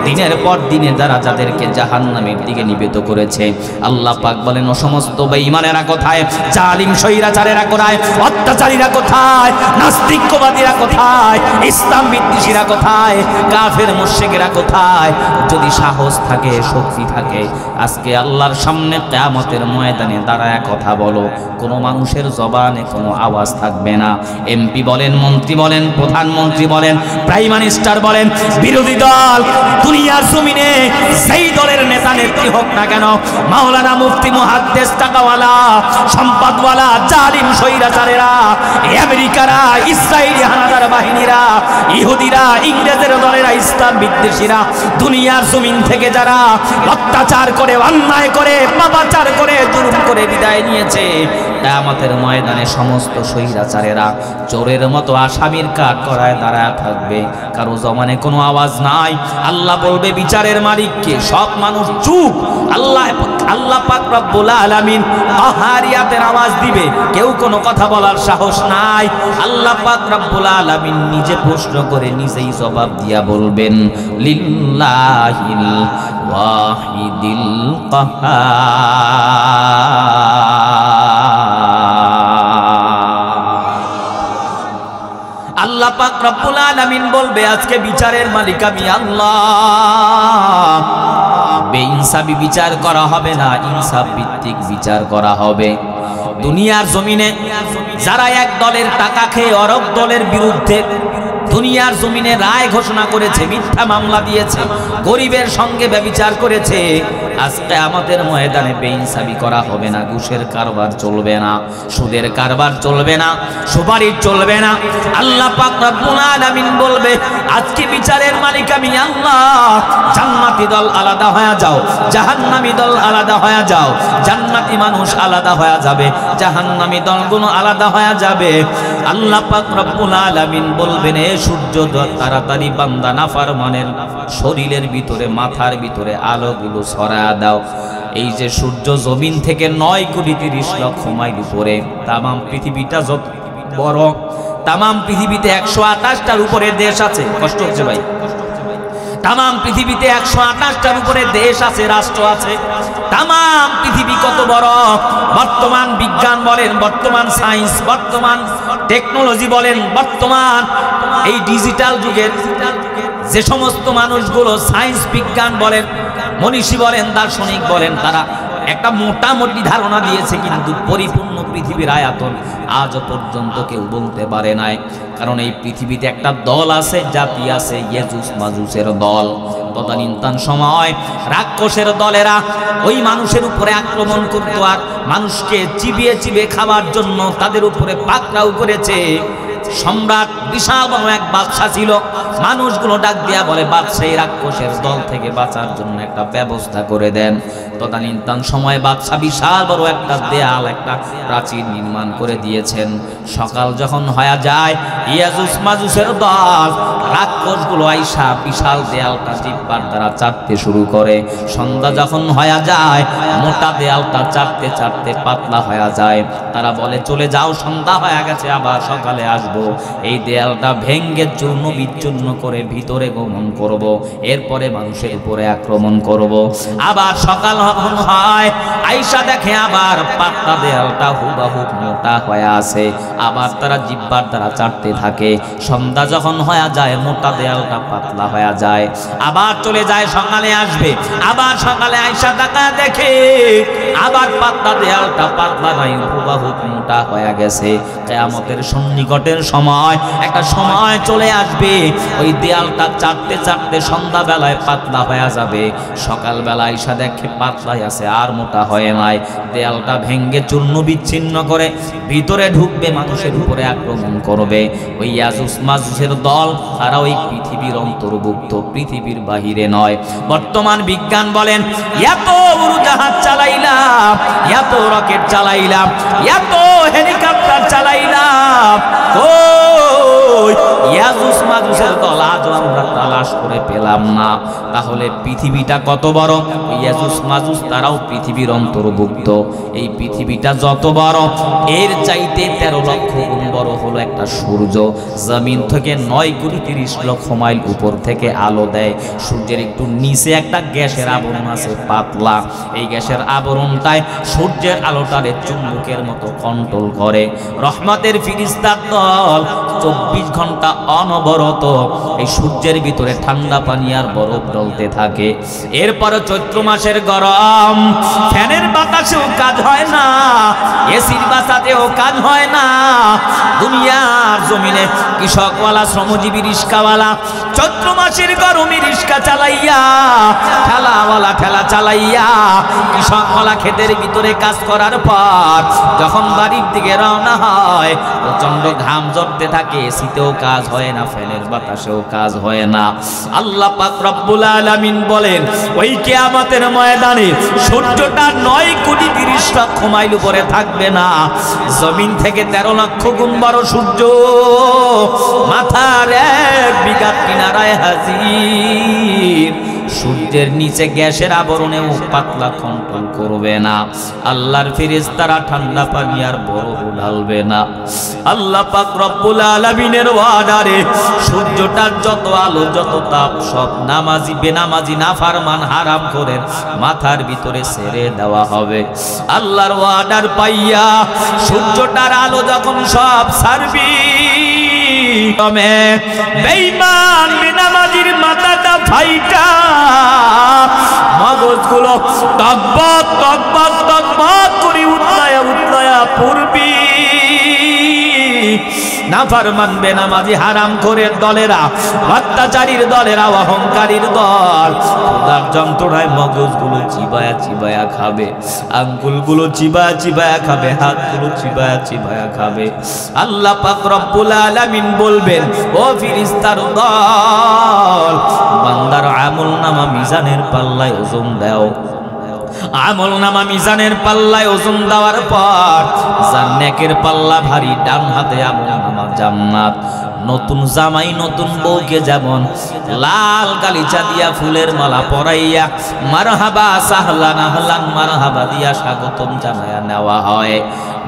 দিনের পর দিনে যারা যাদেরকে জাহান্নামের দিকে নিবেদিত করেছে, আল্লাহ পাক বলেন ও সমস্ত বেঈমানেরা কোথায়, জালিম স্বৈরাচারেরা কোথায়, অত্যাচারীরা কোথায়, নাস্তিকবাদীরা কোথায়, ইসলাম বিদ্বেষীরা কোথায়, কাফের মুশরিকরা কোথায়। যদি সাহস থাকে, শক্তি থাকে, আজকে আল্লাহর সামনে কিয়ামতের ময়দানে দাঁড়ায় কথা বলো, কোনো মানুষের জবানে কোনো আওয়াজ থাকবে না। এমপি বলেন, মন্ত্রী বলেন, প্রধানমন্ত্রী বলেন, প্রাইম মিনিস্টার বলেন, বিরোধী দল, দুনিয়া দুনিয়ার জমিনে সেই দলের নেতা নেত্রী হোক না কেন, মাওলানা মুফতি মুহাদ্দিস টাকাওয়ালা সম্পদওয়ালা জালিম স্বৈরাচারেরা, আমেরিকারা, ইসরায়েলি হানাদার বাহিনীরা, ইহুদিরা, ইংরেজের দলেরা, ইসলাম বিদ্বেষীরা দুনিয়ার জমিন থেকে যারা অত্যাচার করে, অন্যায় করে, পাপাচার করে, জুলুম করে বিদায় নিয়েছে, কিয়ামতের ময়দানে সমস্ত স্বৈরাচারেরা চোরের মতো আসামির কাঠ করায় দাঁড়ায় থাকবে, কারো জমানে কোনো আওয়াজ নাই। আল্লাহ বলবে বিচারের মালিককে, সব মানুষ চুপ। আল্লাহ পাক রব্বুল আলামিন কাহারিয়াতের আওয়াজ দিবে, কেউ কোনো কথা বলার সাহস নাই। আল্লাহ পাক রব্বুল আলামিন নিজে প্রশ্ন করে নিজেই জবাব দিয়া বলবেন, লিল্লাহিল ওয়াহিদিল কাহ্হার। আল্লাহ পাক রব্বুল আলামিন বলবে, আজকে বিচারের মালিক আমি আল্লাহ। বেইনসাফি বিচার করা হবে না, ইনসাফ ভিত্তিক বিচার করা হবে। দুনিয়ার জমিনে যারা এক দলের টাকা খেয়ে আরেক দলের বিরুদ্ধে দুনিয়ার জমিনে রায় ঘোষণা করেছে, মিথ্যা মামলা দিয়েছে, গরিবের সঙ্গে ব্যভিচার করেছে, আজকে আমাদের ময়দানে বেইনসাফি করা হবে না। ঘুষের কারবার চলবে না, সুদের কারবার চলবে না, সুপারিশ চলবে না। আল্লাহ পাক রব্বুল আলামিন বলবে, আজকে বিচারের মালিক আমি আল্লাহ। জান্নাতি দল আলাদা হয়ে যাও, জাহান্নামী দল আলাদা হয়ে যাও। জান্নাতি মানুষ আলাদা হয়ে যাবে, জাহান্নামী দলগুলো আলাদা হয়ে যাবে। আল্লাহ পাক রব্বুল আলামিন বলবেন, এ সূর্য তাড়াতাড়ি বান্দা নাফরমানের শরীরের ভিতরে, মাথার ভিতরে আলোগুলো ছড়ায়া দাও। এই যে সূর্য জমিন থেকে 9 কোটি 30 লক্ষ মাইল উপরে, তামাম পৃথিবীটা যত বড়, তামাম পৃথিবীতে 128টার উপরে দেশ আছে। কষ্ট হচ্ছে ভাই? তামাম পৃথিবীতে 128টার উপরে দেশ আছে, রাষ্ট্র আছে। তামাম পৃথিবী কত বড়! বর্তমান বিজ্ঞান বলেন, বর্তমান সায়েন্স, বর্তমান টেকনোলজি বলেন, বর্তমান এই ডিজিটাল যুগের যে সমস্ত মানুষগুলো সায়েন্স বিজ্ঞান বলেন, মনীষী বলেন, দার্শনিক বলেন, তারা একটা মোটামুটি ধারণা দিয়েছে, কিন্তু পরিপূর্ণ পৃথিবীর আয়তন আজও পর্যন্ত কেউ বলতে পারে নাই। কারণ এই পৃথিবীতে একটা দল আছে, জাতি আছে, ইয়াজুজ মাজুজের দল। তদানীন্তন সময় রাক্ষসের দলেরা ওই মানুষের উপরে আক্রমণ করতো, আর মানুষকে চিবিয়ে চিবিয়ে খাওয়ার জন্য তাদের উপরে পাকড়াও করেছে। সম্রাট বিশাল বড় এক বাদশা ছিল, মানুষগুলো ডাক দিয়া বলে, বাদশা এই রাক্ষসের দল থেকে বাঁচার জন্য একটা ব্যবস্থা করে দেন। তদানীন্তন সময় বাদশা বিশাল বড় একটা দেয়াল, একটা প্রাচীর নির্মাণ করে দিয়েছেন। সকাল যখন হয়ে যায়, ইয়াজুজ মাজুজের দল রাক্ষসগুলো আইসা বিশাল দেয়ালটা জিহ্বার দ্বারা চাটতে শুরু করে। সন্ধ্যা যখন হয়ে যায়, মোটা দেয়ালটা চাটতে চাটতে পাতলা হয়ে যায়। তারা বলে, চলে যাও, সন্ধ্যা হয়ে গেছে, আবার সকালে আসবো। এই দেয়ালটা ভেঙ্গে চূর্ণ বিচ্ছিন্ন করে ভিতরে গমন করব, এরপরে মানুষের উপরে আক্রমণ করব। আবার সকাল যখন হয়, আইসা দেখে আবার পাতলা দেয়ালটা হুবহু মোটা হয়ে আছে। আবার তারা জিহ্বার দ্বারা চাটতে থাকে। সন্ধ্যা যখন হয়ে যায়, মোটা দেয়ালটা পাতলা হয়ে যায়। আবার চলে যায়, সকালে আসবে। আবার সকালে আইসা দেখা দেখে আবার পাতলা দেয়ালটা পাতলা নাই, হুবহু মোটা হয়ে গেছে। কিয়ামতের সন্নিকটের সময় একটা সময় চলে আসবে, ওই দেয়ালটা চাটতে চাটতে সন্ধ্যা বেলায় পাতলা হয়ে যাবে। সকাল বেলায় আইসা দেখে পাতলাই আছে, আর মোটা হয় নাই। দেয়ালটা ভেঙ্গে চূর্ণ বিচ্ছিন্ন করে ভিতরে ঢুকবে, মানুষের উপরে আক্রমণ করবে। ওই ইয়াজুজ মাজুজের দল, তারা ওই পৃথিবীর অন্তর্ভুক্ত, পৃথিবীর বাহিরে নয়। বর্তমান বিজ্ঞান বলেন, এত উড়োজাহাজ চালাইলাম, এত রকেট চালাইলাম, এত হেলিকপ্টার চালাইলাম, কই ইয়াজুজ মাজুজের দল আজও আমরা তালাশ করে পেলাম না। তাহলে পৃথিবীটা কত বড়! ইয়াজুজ মাজুজ তারাও পৃথিবীর অন্তর্ভুক্ত। এই পৃথিবীটা যত বড়, এর চাইতে 13 লক্ষ গুণ বড় হলো একটা সূর্য। জমিন থেকে 9 কোটি 30 লক্ষ মাইল উপর থেকে আলো দেয়। সূর্যের একটু নিচে একটা গ্যাসের আবরণ আছে, পাতলা। এই গ্যাসের আবরণটায় সূর্যের আলোটারে চুম্বকের মতো কন্ট্রোল করে। রহমতের ফিরিস্তার দল 24 ২৪ ঘন্টা অনবরত এই সূর্যের ভিতরে ঠান্ডা পানি আর বরফ ঢলতে থাকে। এরপরও চৈত্র মাসের গরম, ফ্যানের বাতাসেও কাজ হয় না, এসির বাতাসেও কাজ হয় না। দুনিয়ার জমিনে কৃষকওয়ালা, শ্রমজীবী রিস্কাওয়ালা চৈত্র মাসের গরমে রিস্কা চালাইয়া, ঠেলাওয়ালা ঠেলা চালাইয়া, কৃষকওয়ালা ক্ষেতের ভিতরে কাজ করার পর যখন বাড়ির দিকে রওনা হয়, প্রচন্ড ঘাম ঝরতে থাকে, এসিতেও কাজ হয় না, ফ্যানের বাতাসেও কাজ হয় না। আল্লাহ পাক রব্বুল আলামিন বলেন, ওই কিয়ামতের ময়দানে সূর্যটা 9,30,00,000 মাইল উপরে থাকবে না, জমিন থেকে 13 লক্ষ গুণ বড় সূর্য মাথার 1 বিঘা কিনারায় হাজির। সূর্যের নিচে গ্যাসের আবরণে পাতলা কন্ট্রোল করবে না, আল্লাহর ফেরেশতারা ঠান্ডা পানি আর বরফ ঢালবে না। আল্লাহ পাক রব্বুল আলামিনের ওয়াদারে সূর্যটার যত আলো, যত তাপ সব নামাজি, বেনামাজি, নাফরমান, হারাম করে মাথার ভিতরে ছেড়ে দেওয়া হবে। আল্লাহর ওয়াদার পাইয়া সূর্যটার আলো যখন সব ছাড়বি, বেঈমান বেনামাজির মাথাটা ফাইটা মগজগুলো টকবক টকবক টকবক করে উতলায়া উতলায়া পড়বি। নাফরমান, বেনামাজি, হারামখোরের দলেরা, অত্যাচারীর দলেরা, অহংকারীর দল খোদার যন্ত্রণায় মগজগুলো চিবায়া চিবায়া খাবে, আঙ্গুলগুলো চিবায়া চিবায়া খাবে, হাতগুলো চিবায়া চিবায়া খাবে। আল্লাহ পাক রব্বুল আলামিন বলবেন, ও ফেরেশতার দল, বান্দার আমলনামা মিজানের পাল্লায় ওজন দাও। আমলনামা মিজানের পাল্লায় ওজন দেওয়ার পর যার নেকের পাল্লা ভারী, ডান হাতে আমলনামা জান্নাত। নতুন জামাই নতুন বউকে যেমন লাল গালিচা দিয়া ফুলের মালা পরাইয়া মারহাবা সাহলান আহলান মারহাবা দিয়া স্বাগতম জানায়া নেওয়া হয়,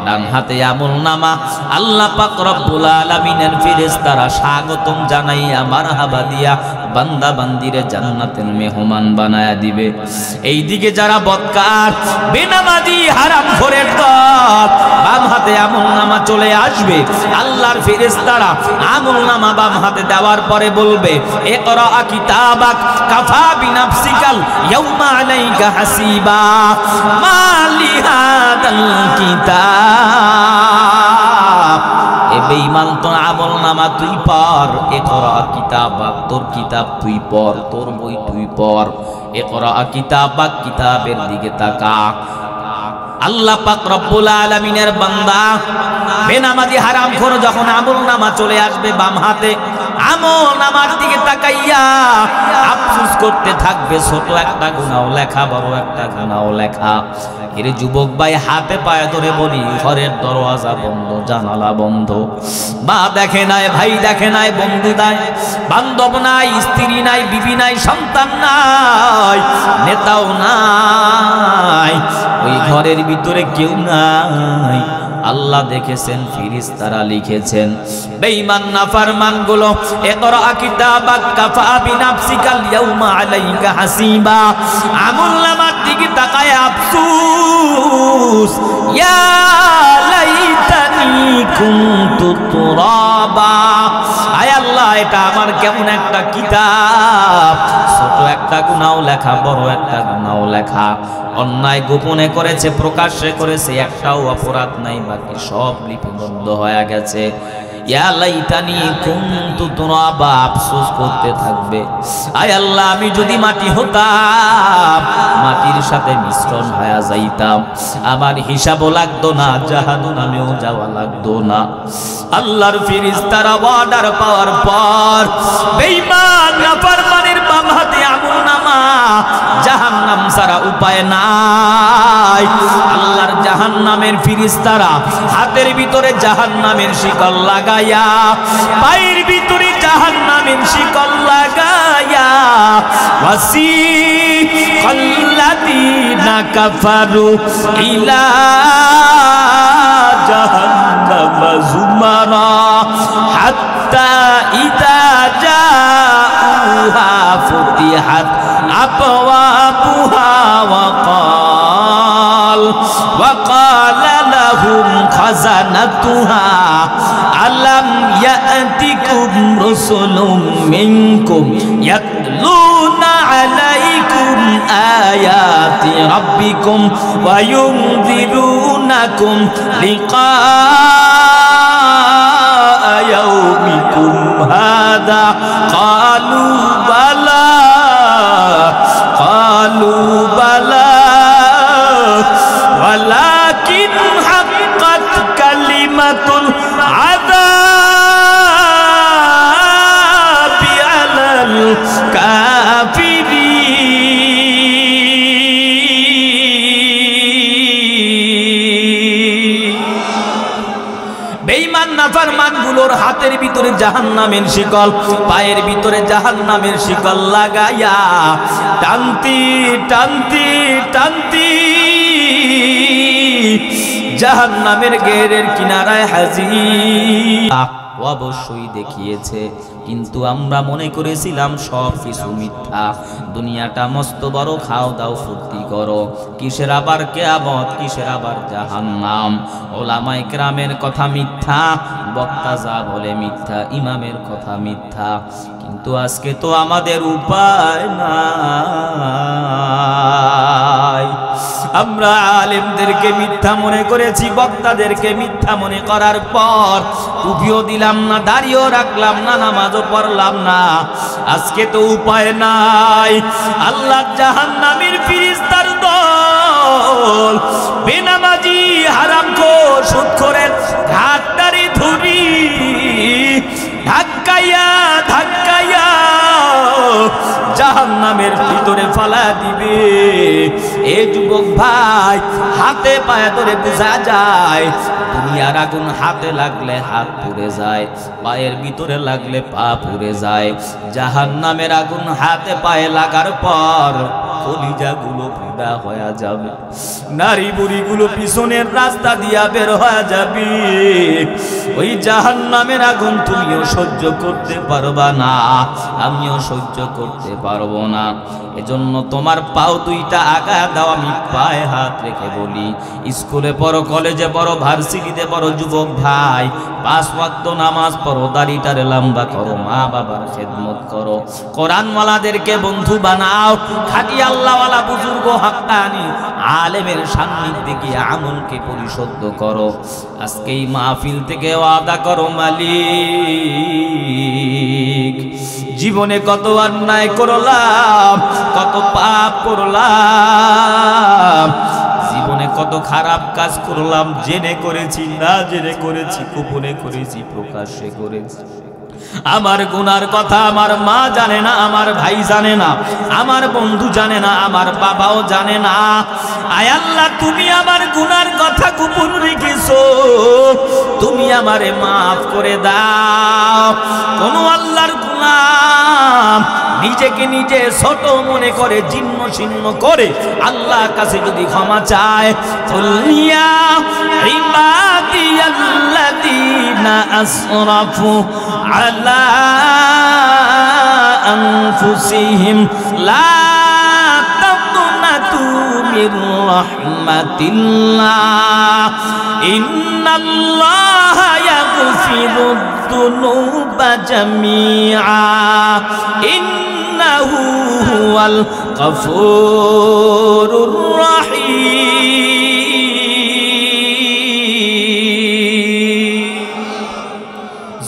ডান হাতে আমলনামা আল্লাহ পাক রব্বুল আলামিনের ফেরেশতারা স্বাগতম জানাইয়া মারহাবা দিয়া বান্দা বান্দিরে জান্নাতের মেহমান বানায়া দিবে। এইদিকে যারা বদকার, বেনামাজি, হারামখোরের দল, বাম হাতে আমলনামা চলে আসবে। আল্লাহর ফেরেশতারা আমলনামা বাম হাতে দেওয়ার পরে বলবে, ইকরা কিতাবাক কাফা বিনাফসিকাল ইয়াউমা আলাইকা হাসিবা মা লিহাদাল কিতাব। এ বেঈমান, তোর আমলনামা তুই পড়, ইকরা কিতাবাক, তোর কিতাব তুই পড়, তোর বই তুই পড়। ইকরা কিতাবাক, কিতাবের দিকে তাকা। আল্লাহ পাক রব্বুল আলামিনের বান্দা বেনামাজি, হারামখোর যখন আমলনামা চলে আসবে বাম হাতে, আমলনামার দিকে তাকাইয়া আফসোস করতে থাকবে, ছোট একটা গুনাহ লেখা, বড় একটা গুনাহ লেখা। এর যুবক ভাই, হাতে পায়ে ধরে বলি, ঘরের দরওয়াজা বন্ধ, জানালা বন্ধ, মা দেখে নাই, ভাই দেখে নাই, বন্ধু নাই, বান্ধব নাই, স্ত্রী নাই, বিবি নাই, সন্তান নাই, নেতাও নাই, ওই ঘরের ভিতরে কেউ নাই। আল্লাহ দেখেছেন, ফেরেশতারা লিখেছেন, বেঈমান নাফরমান গুলো, ইকরা কিতাবাক কাফা বিনাফসিকাল ইয়াউমা আলাইকা হাসিবা। আমলনামার দিকে তাকায় আফসোস, ইয়া লাইতানি কুনতু তুরাবা। আয় আল্লাহ, এটা আমার কেমন একটা কিতাব, ছোট একটা গুনাহ লেখা, বড় একটা গুনাহ লেখা। অন্যায় গোপনে করেছে, প্রকাশ্যে করেছে, একটাও অপরাধ নাই, বাকি সব লিপিবদ্ধ হয়ে গেছে। ইয়া লাইতানি কুনতু তুরাবা, আফসোস করতে থাকবে, আয় আল্লাহ, আমি যদি মাটি হতাম, মাটির সাথে মিশ্রণ হয়ে যাইতাম, আমার হিসাবও লাগতো না, জাহান্নামেও যাওয়া লাগতো না। আল্লাহর ফেরেশতারা অর্ডার পাওয়ার পর বেঈমান নাফরমানের বাম হাতে আমলনামা, জাহান্নাম ছাড়া উপায় নাই। আল্লাহর জাহান্নামের ফেরেশতারা হাতের ভিতরে জাহান্নামের শিকল লাগায়া, পায়ের ভিতরে জাহান্নামের শিকল লাগায়া, ওয়াসিকাল্লাযীনা কাফারু ইলা জাহান্নাম যুমারা হাত্তা ইযা জাউহা ফুতিহাত আবওয়াবুহা ওয়া ক্বালা লাহুম খাযানাতুহা আলাম ইয়াতিকুম রাসূলুম মিনকুম ইয়াতলুনা আলাইকুম আয়াতি রাব্বিকুম ওয়া ইউনযিরুনাকুম লিকা يومكم هذا قالوا بلى ولكن حقت كلمة العذاب على الكافرين বেঈমান নাফরমানগুলোর হাতের ভিতরে জাহান্নামের শিকল, পায়ের ভিতরে জাহান্নামের শিকল লাগাইয়া টানতি টানতি টানতি জাহান্নামের গেরের কিনারায় হাজির অবশ্যই দেখিয়েছে। কিন্তু আমরা মনে করেছিলাম সব কিছু মিথ্যা, দুনিয়াটা মস্ত বড়, খাও দাও ফুর্তি করো, কিসের আবার কিয়ামত, কিসের আবার জাহান্নাম। ওলামায়ে কেরামের কথা মিথ্যা, বক্তা যা বলে মিথ্যা, ইমামের কথা মিথ্যা। কিন্তু আজকে তো আমাদের উপায় নাই। আমরা আলেমদেরকে মিথ্যা মনে করেছি, বক্তাদেরকে মিথ্যা মনে করার পর টুপিও দিলাম না, দাড়িও রাখলাম না, নামাজও পড়লাম না। আজকে তো উপায় নাই। আল্লাহ জাহান্নামীর ফেরেশতার দল বেনামাজি, হারামখোর, সুদখোরের ঘাটদারি ধরি ধাক্কাইয়া ধাক্কাইয়া জাহান্নামের ভিতরে ফালা দিবে। এ যুবক ভাই, হাতে পায়ে ধরে বোঝা যায় দুনিয়ার আগুন হাতে লাগলে হাত পুড়ে যায়, পায়ের ভিতরে লাগলে পা পুড়ে যায়। জাহান্নামের আগুন হাতে পায়ে লাগার পর কলিজাগুলো ফিদা হয়ে যাবে, নারী বুড়িগুলো পিছনের রাস্তা দিয়া বের হয়ে যাবে। ওই জাহান্নামের আগুন তুমিও সহ্য করতে পারবা না, আমিও সহ্য করতে পারবো না। এজন্য তোমার পাও দুইটা আগা দাও। আমি পায়ে হাত রেখে বলি, স্কুলে পড়ো, কলেজে পড়ো, ভার্সিটিতে পড়ো, যুবক ভাই, 5 ওয়াক্ত নামাজ পড়ো, দাড়িটারে লম্বা করো, মা বাবার খেদমত করো, কোরআনওয়ালাদেরকে বন্ধু বানাও, খাঁটি আল্লাহওয়ালা বুজুর্গ হাক্কানি আলেমের সান্নিধ্যে গিয়ে আমলকে পরিশুদ্ধ করো। আজকে এই মাহফিল থেকে ওয়াদা করো, মালিক জীবনে কত অন্যায় করলাম, কত পাপ করলাম, জীবনে কত খারাপ কাজ করলাম, জেনে করেছি, না জেনে করেছি, গোপনে করেছি, প্রকাশ্যে করেছি। আমার গুনার কথা আমার মা জানে না, আমার ভাই জানে না, আমার বন্ধু জানে না, আমার বাবাও জানে না। আয় আল্লাহ, তুমি আমার গুনার কথা গোপন রেখেছো, তুমি আমারে মাফ করে দাও। কোন আল্লাহর গোলাম নিজেকে নিজে ছোট মনে করে, জিন্ন শীর্ণ করে আল্লাহর কাছে যদি ক্ষমা চায়, ফুলিয়া ইবাদিয়াল্লাযীনা আসরাফু আলা আনফুসিহিম লা তাকনাতু মির রাহমাতিল্লাহ ইন্নাল্লাহা ইয়াগফিরুদ যুনুবা জামিআ ইন্নাহু হুয়াল গফুরুর রহিম।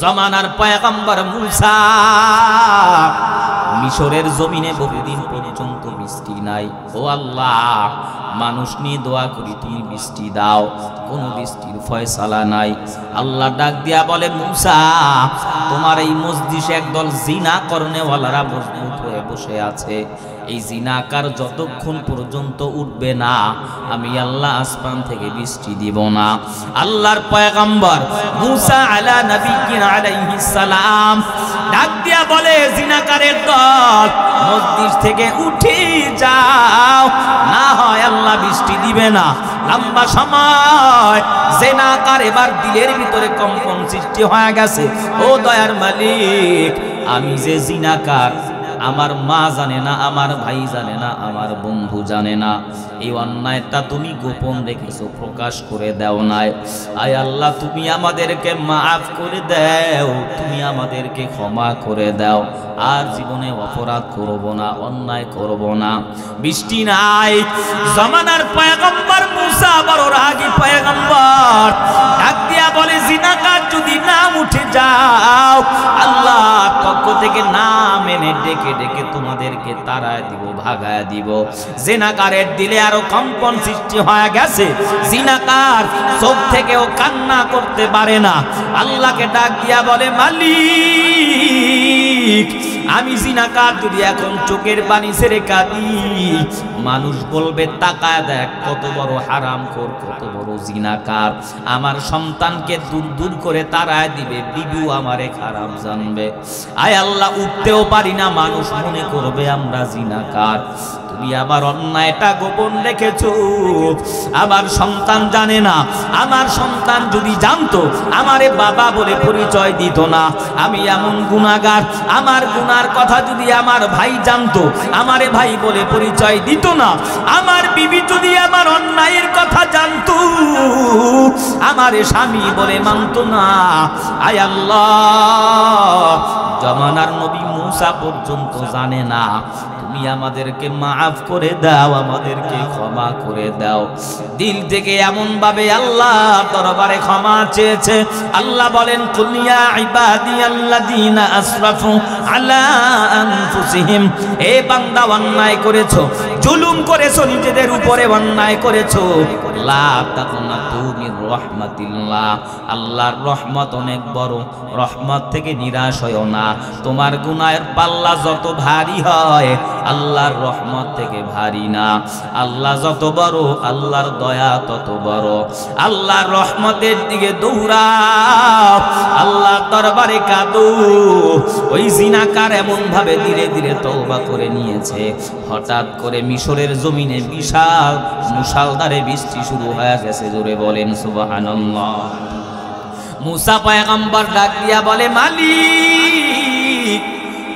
জামানার পয়গম্বর মুসা মিশরের জমিনে বহুদিন পর্যন্ত বৃষ্টি নাই। ও আল্লাহ, মানুষ নিয়ে দোয়া করি, তুমি বৃষ্টি দাও, কোনো বৃষ্টির ফয়সালা নাই। আল্লাহ ডাক দিয়া বলে, মুসা, তোমার এই মজলিসে একদল জিনা করনেওয়ালারা মজবুত হয়ে বসে আছে। এই জিনাকার যতক্ষণ পর্যন্ত উঠবে না, আমি আল্লাহ আসমান থেকে বৃষ্টি দিব না। আল্লাহর পয়গম্বর মুসা আলা নবিয়্যিনা আলাইহিস সালাম ডাক দিয়া বলে, জিনাকারের দল মসজিদ থেকে উঠে যাও, না হয় আল্লাহ বৃষ্টি দিবে না। লম্বা সময় জিনাকার এবার দিলের ভিতরে কম্পন সৃষ্টি হয়ে গেছে। ও দয়ার মালিক, আমি যে জিনাকার, আমার মা জানে না, আমার ভাই জানে না, আমার বন্ধু জানে না। এই অন্যায়টা তুমি গোপন রেখেছো, প্রকাশ করে দাও নাই। আয় আল্লাহ, তুমি আমাদেরকে মাফ করে দাও, তুমি আমাদেরকে ক্ষমা করে দাও। আর জীবনে অপরাধ করব না, অন্যায় করব না। বৃষ্টি নাই, জামানার পয়গম্বর মুসা বড় রাগী পয়গম্বর, ডাক দিয়া বলে জিনাকার যদি নাম উঠে যাও, আল্লাহ পক্ষ থেকে নাম এনে ডেকে ডেকে তোমাদেরকে তাড়ায় দিব, ভাগায় দিব। জিনাকারের দিলে আরো কম্পন সৃষ্টি হয়ে গেছে। জিনাকার চোখ থেকেও কান্না করতে পারে না। আল্লাহকে ডাক দিয়া বলে মালিক, আমি জিনাকার যদি এখন চোখের পানি ছেড়ে কাঁদি, মানুষ বলবে তাকায় দেখ কত বড় হারামখোর, কত বড় জিনাকার। আমার সন্তানকে দূর দূর করে তাড়ায় দিবে, বিবিও আমারে খারাপ জানবে। আয় আল্লাহ, উঠতেও পারি না, মানুষ মনে করবে আমরা জিনাকার। তুমি আমার অন্যায়টা গোপন রেখেছো, আমার সন্তান জানে না। আমার সন্তান যদি জানতো, আমারে বাবা বলে পরিচয় দিত না। আমি এমন গুনাহগার, আমার গুনার কথা যদি আমার ভাই জানতো, আমারে ভাই বলে পরিচয় দিত না। আমার বিবি যদি আমার অন্যায়ের কথা জানতো, আমারে স্বামী বলে মানত না। আয় আল্লাহ, জামানার নবী মুসা পর্যন্ত জানে না। তুমি আমাদেরকে মাফ করে দাও, আমাদেরকে ক্ষমা করে দাও। দিল থেকে এমন ভাবে আল্লাহ দরবারে ক্ষমা চেয়েছে। আল্লাহ বলেন কুল ইয়া ইবাদিয়াল্লাযীনা আসরাফু আলা আনফুসিহিম, এ বান্দা অন্যায় করেছো, জুলুম করেছো, নিজেদের উপরে অন্যায় করেছো, লা তাকনাতু মির রাহমাতিল্লাহ, আল্লাহর রহমত অনেক বড়, রহমত থেকে নিরাশ হয়ো না। তোমার গুনাহের পাল্লা যত ভারী হয়, আল্লাহর রহমত থেকে ভারী না। আল্লাহ যত বড়, আল্লাহর দয়া তত বড়। আল্লাহর রহমতের দিকে দৌড়াও, আল্লাহর দরবারে কাঁদো। ওই জিনাকার এমন ভাবে ধীরে ধীরে তওবা করে নিয়েছে, হঠাৎ করে মিশরের জমিনে বিশাল মুষলধারে বৃষ্টি শুরু হয়ে গেছে। জোরে বলেন সুবহানাল্লাহ। মুসা পয়গম্বর ডাক দিয়া বলে মালিক,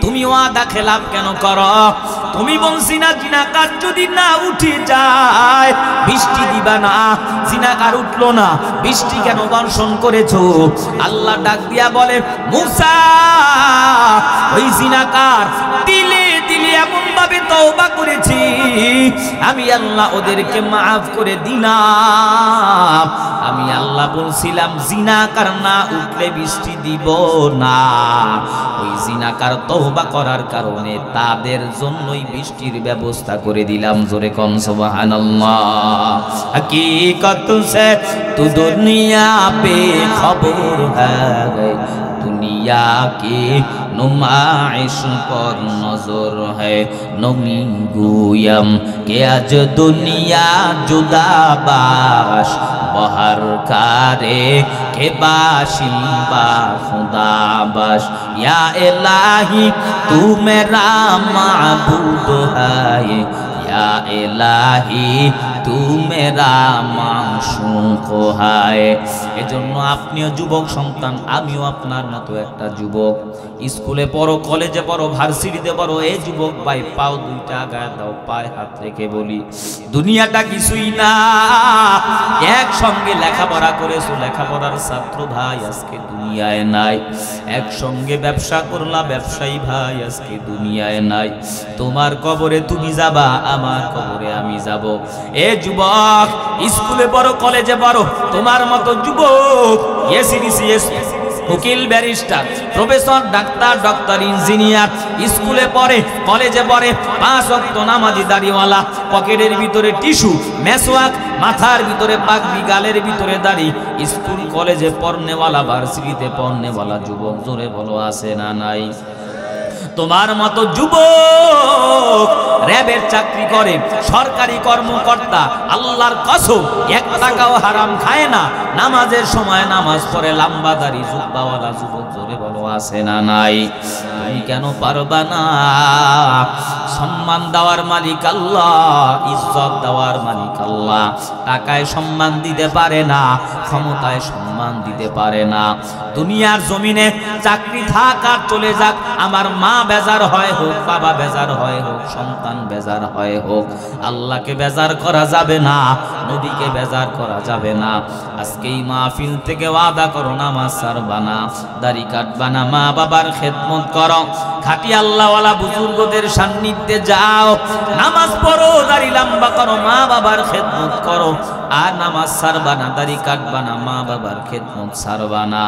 তুমি ওয়াদা খেলাফ কেন করো? তুমি বলছি না জিনাকার যদি না উঠে যায় বৃষ্টি দিবা না। জিনাকার উঠলো না, বৃষ্টি কেন বর্ষণ করেছো? আল্লাহ ডাক দিয়া বলে মুসা, ওই জিনাকার দিলে দিলে এমন ভাবে তওবা করেছি, আমি আল্লাহ ওদেরকে মাফ করে দিলাম। আমি আল্লাহ বলছিলাম জিনাকার না উঠলে বৃষ্টি দিব না। ওই জিনাকার তওবা করার কারণে তাদের জন্যই বৃষ্টির ব্যবস্থা করে দিলাম। জোরে কোন সুবহানাল্লাহ। হकीकत से तू दुनिया पे खबर है, दुनिया की नुमाइश पर नजर है। नमी गुयम के आज दुनिया जुदाबाश, बहर कारे के बाशिम बा खुदाबाश। या इलाही तू मेरा माबूद है, या इलाही तू मेरा माशूक है। এজন্য আপনিও যুবক সন্তান, আমিও আপনার মতো একটা যুবক। স্কুলে পড়ো, কলেজে পড়ো, ভার্সিটিতে পড়ো, এই যুবক ভাই পাও দুইটা আগায় দাও, পায়ে হাত রেখে বলি দুনিয়াটা কিছুই না। একসঙ্গে লেখাপড়া করেছো, লেখাপড়ার ছাত্র ভাই আজকে দুনিয়ায় নাই। একসঙ্গে ব্যবসা করলা, ব্যবসায়ী ভাই আজকে দুনিয়ায় নাই। তোমার কবরে তুমি যাবা, আমার কবরে আমি যাব। এ যুবক, স্কুলে পড়ো, কলেজে পড়ো, তোমার মতো যুবক এসিডিসিএস উকিল, barrister, professor, doctor, doctor, engineer, স্কুলে পড়ে, কলেজে পড়ে, 5 ওয়াক্ত নামাজি, দাড়িওয়ালা, পকেটের ভিতরে টিস্যু, মেসওয়াক, মাথার ভিতরে পাগড়ি, গালের ভিতরে দাড়ি, স্কুল কলেজে পড়নেওয়ালা, ভার্সিটিতে পড়নেওয়ালা যুবক জোরে বলো আছে না নাই? তোমার মতো যুবক র্যাবের চাকরি করে, সরকারি কর্মকর্তা, আল্লাহর কসম 1 টাকাও হারাম খায় না, নামাজের সময় নামাজ পড়ে, লম্বা দাড়ি, জুব্বাওয়ালা যুবক জোরে বলো আছে না নাই? তুমি কেন পারবা না? সম্মান দেওয়ার মালিক আল্লাহ, ইজ্জত দেওয়ার মালিক আল্লাহ। টাকায় সম্মান দিতে পারে না, ক্ষমতায় সম্মান দিতে পারে না। দুনিয়ার জমিনে চাকরি থাক আর চলে যাক, আমার মা বেজার হয় হোক, বাবা বেজার হয় হোক, সন্তান বেজার হয় হোক, আল্লাহকে বেজার করা যাবে না, নবীকে বেজার করা যাবে না। আজকে এই মাহফিল থেকে ওয়াদা করো, নামাজ ছাড়বা না, দাড়ি কাটবা না, মা বাবার খেদমত করো, খাঁটি আল্লাহওয়ালা বুজুর্গদের সান্নিধ্যে যাও, নামাজ পড়ো, দাড়ি লম্বা করো, মা বাবার খেদমত করো, আর নামাজ ছাড়বা না, দাড়ি কাটবা না, মা বাবার খেদমত ছাড়বা না।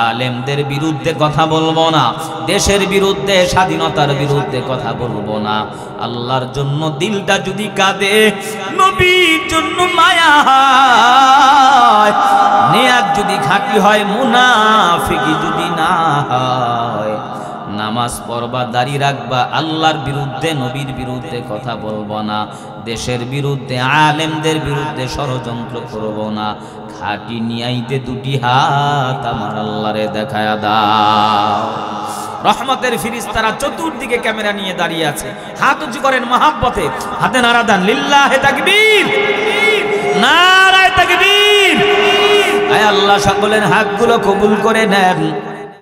আলেমদের বিরুদ্ধে কথা বলবো না, দেশের বিরুদ্ধে, স্বাধীনতার বিরুদ্ধে কথা বলবো না। আল্লাহর জন্য দিলটা যদি কাঁদে, নবীর জন্য মায়া হয়, নেয়াত যদি খাঁটি হয়, মুনাফিকি যদি না হয়, নামাজ পড়বা, দাড়ি রাখবা, আল্লাহর বিরুদ্ধে, নবীর বিরুদ্ধে কথা বলবো না, দেশের বিরুদ্ধে, আলেমদের বিরুদ্ধে ষড়যন্ত্র করবো না। খাঁটি নিয়াইতে দুটি হাত আমার আল্লাহরে দেখায়া দাও। রহমতের ফেরেশতারা চতুর্দিকে ক্যামেরা নিয়ে দাঁড়িয়ে আছে, হাত উঁচু করেন মহাব্বতে, হাতে নারা দেন, লিল্লাহে তাকবীর, নারায়ে তাকবীর। আয় আল্লাহ সকলের হাতগুলো কবুল করে নেন।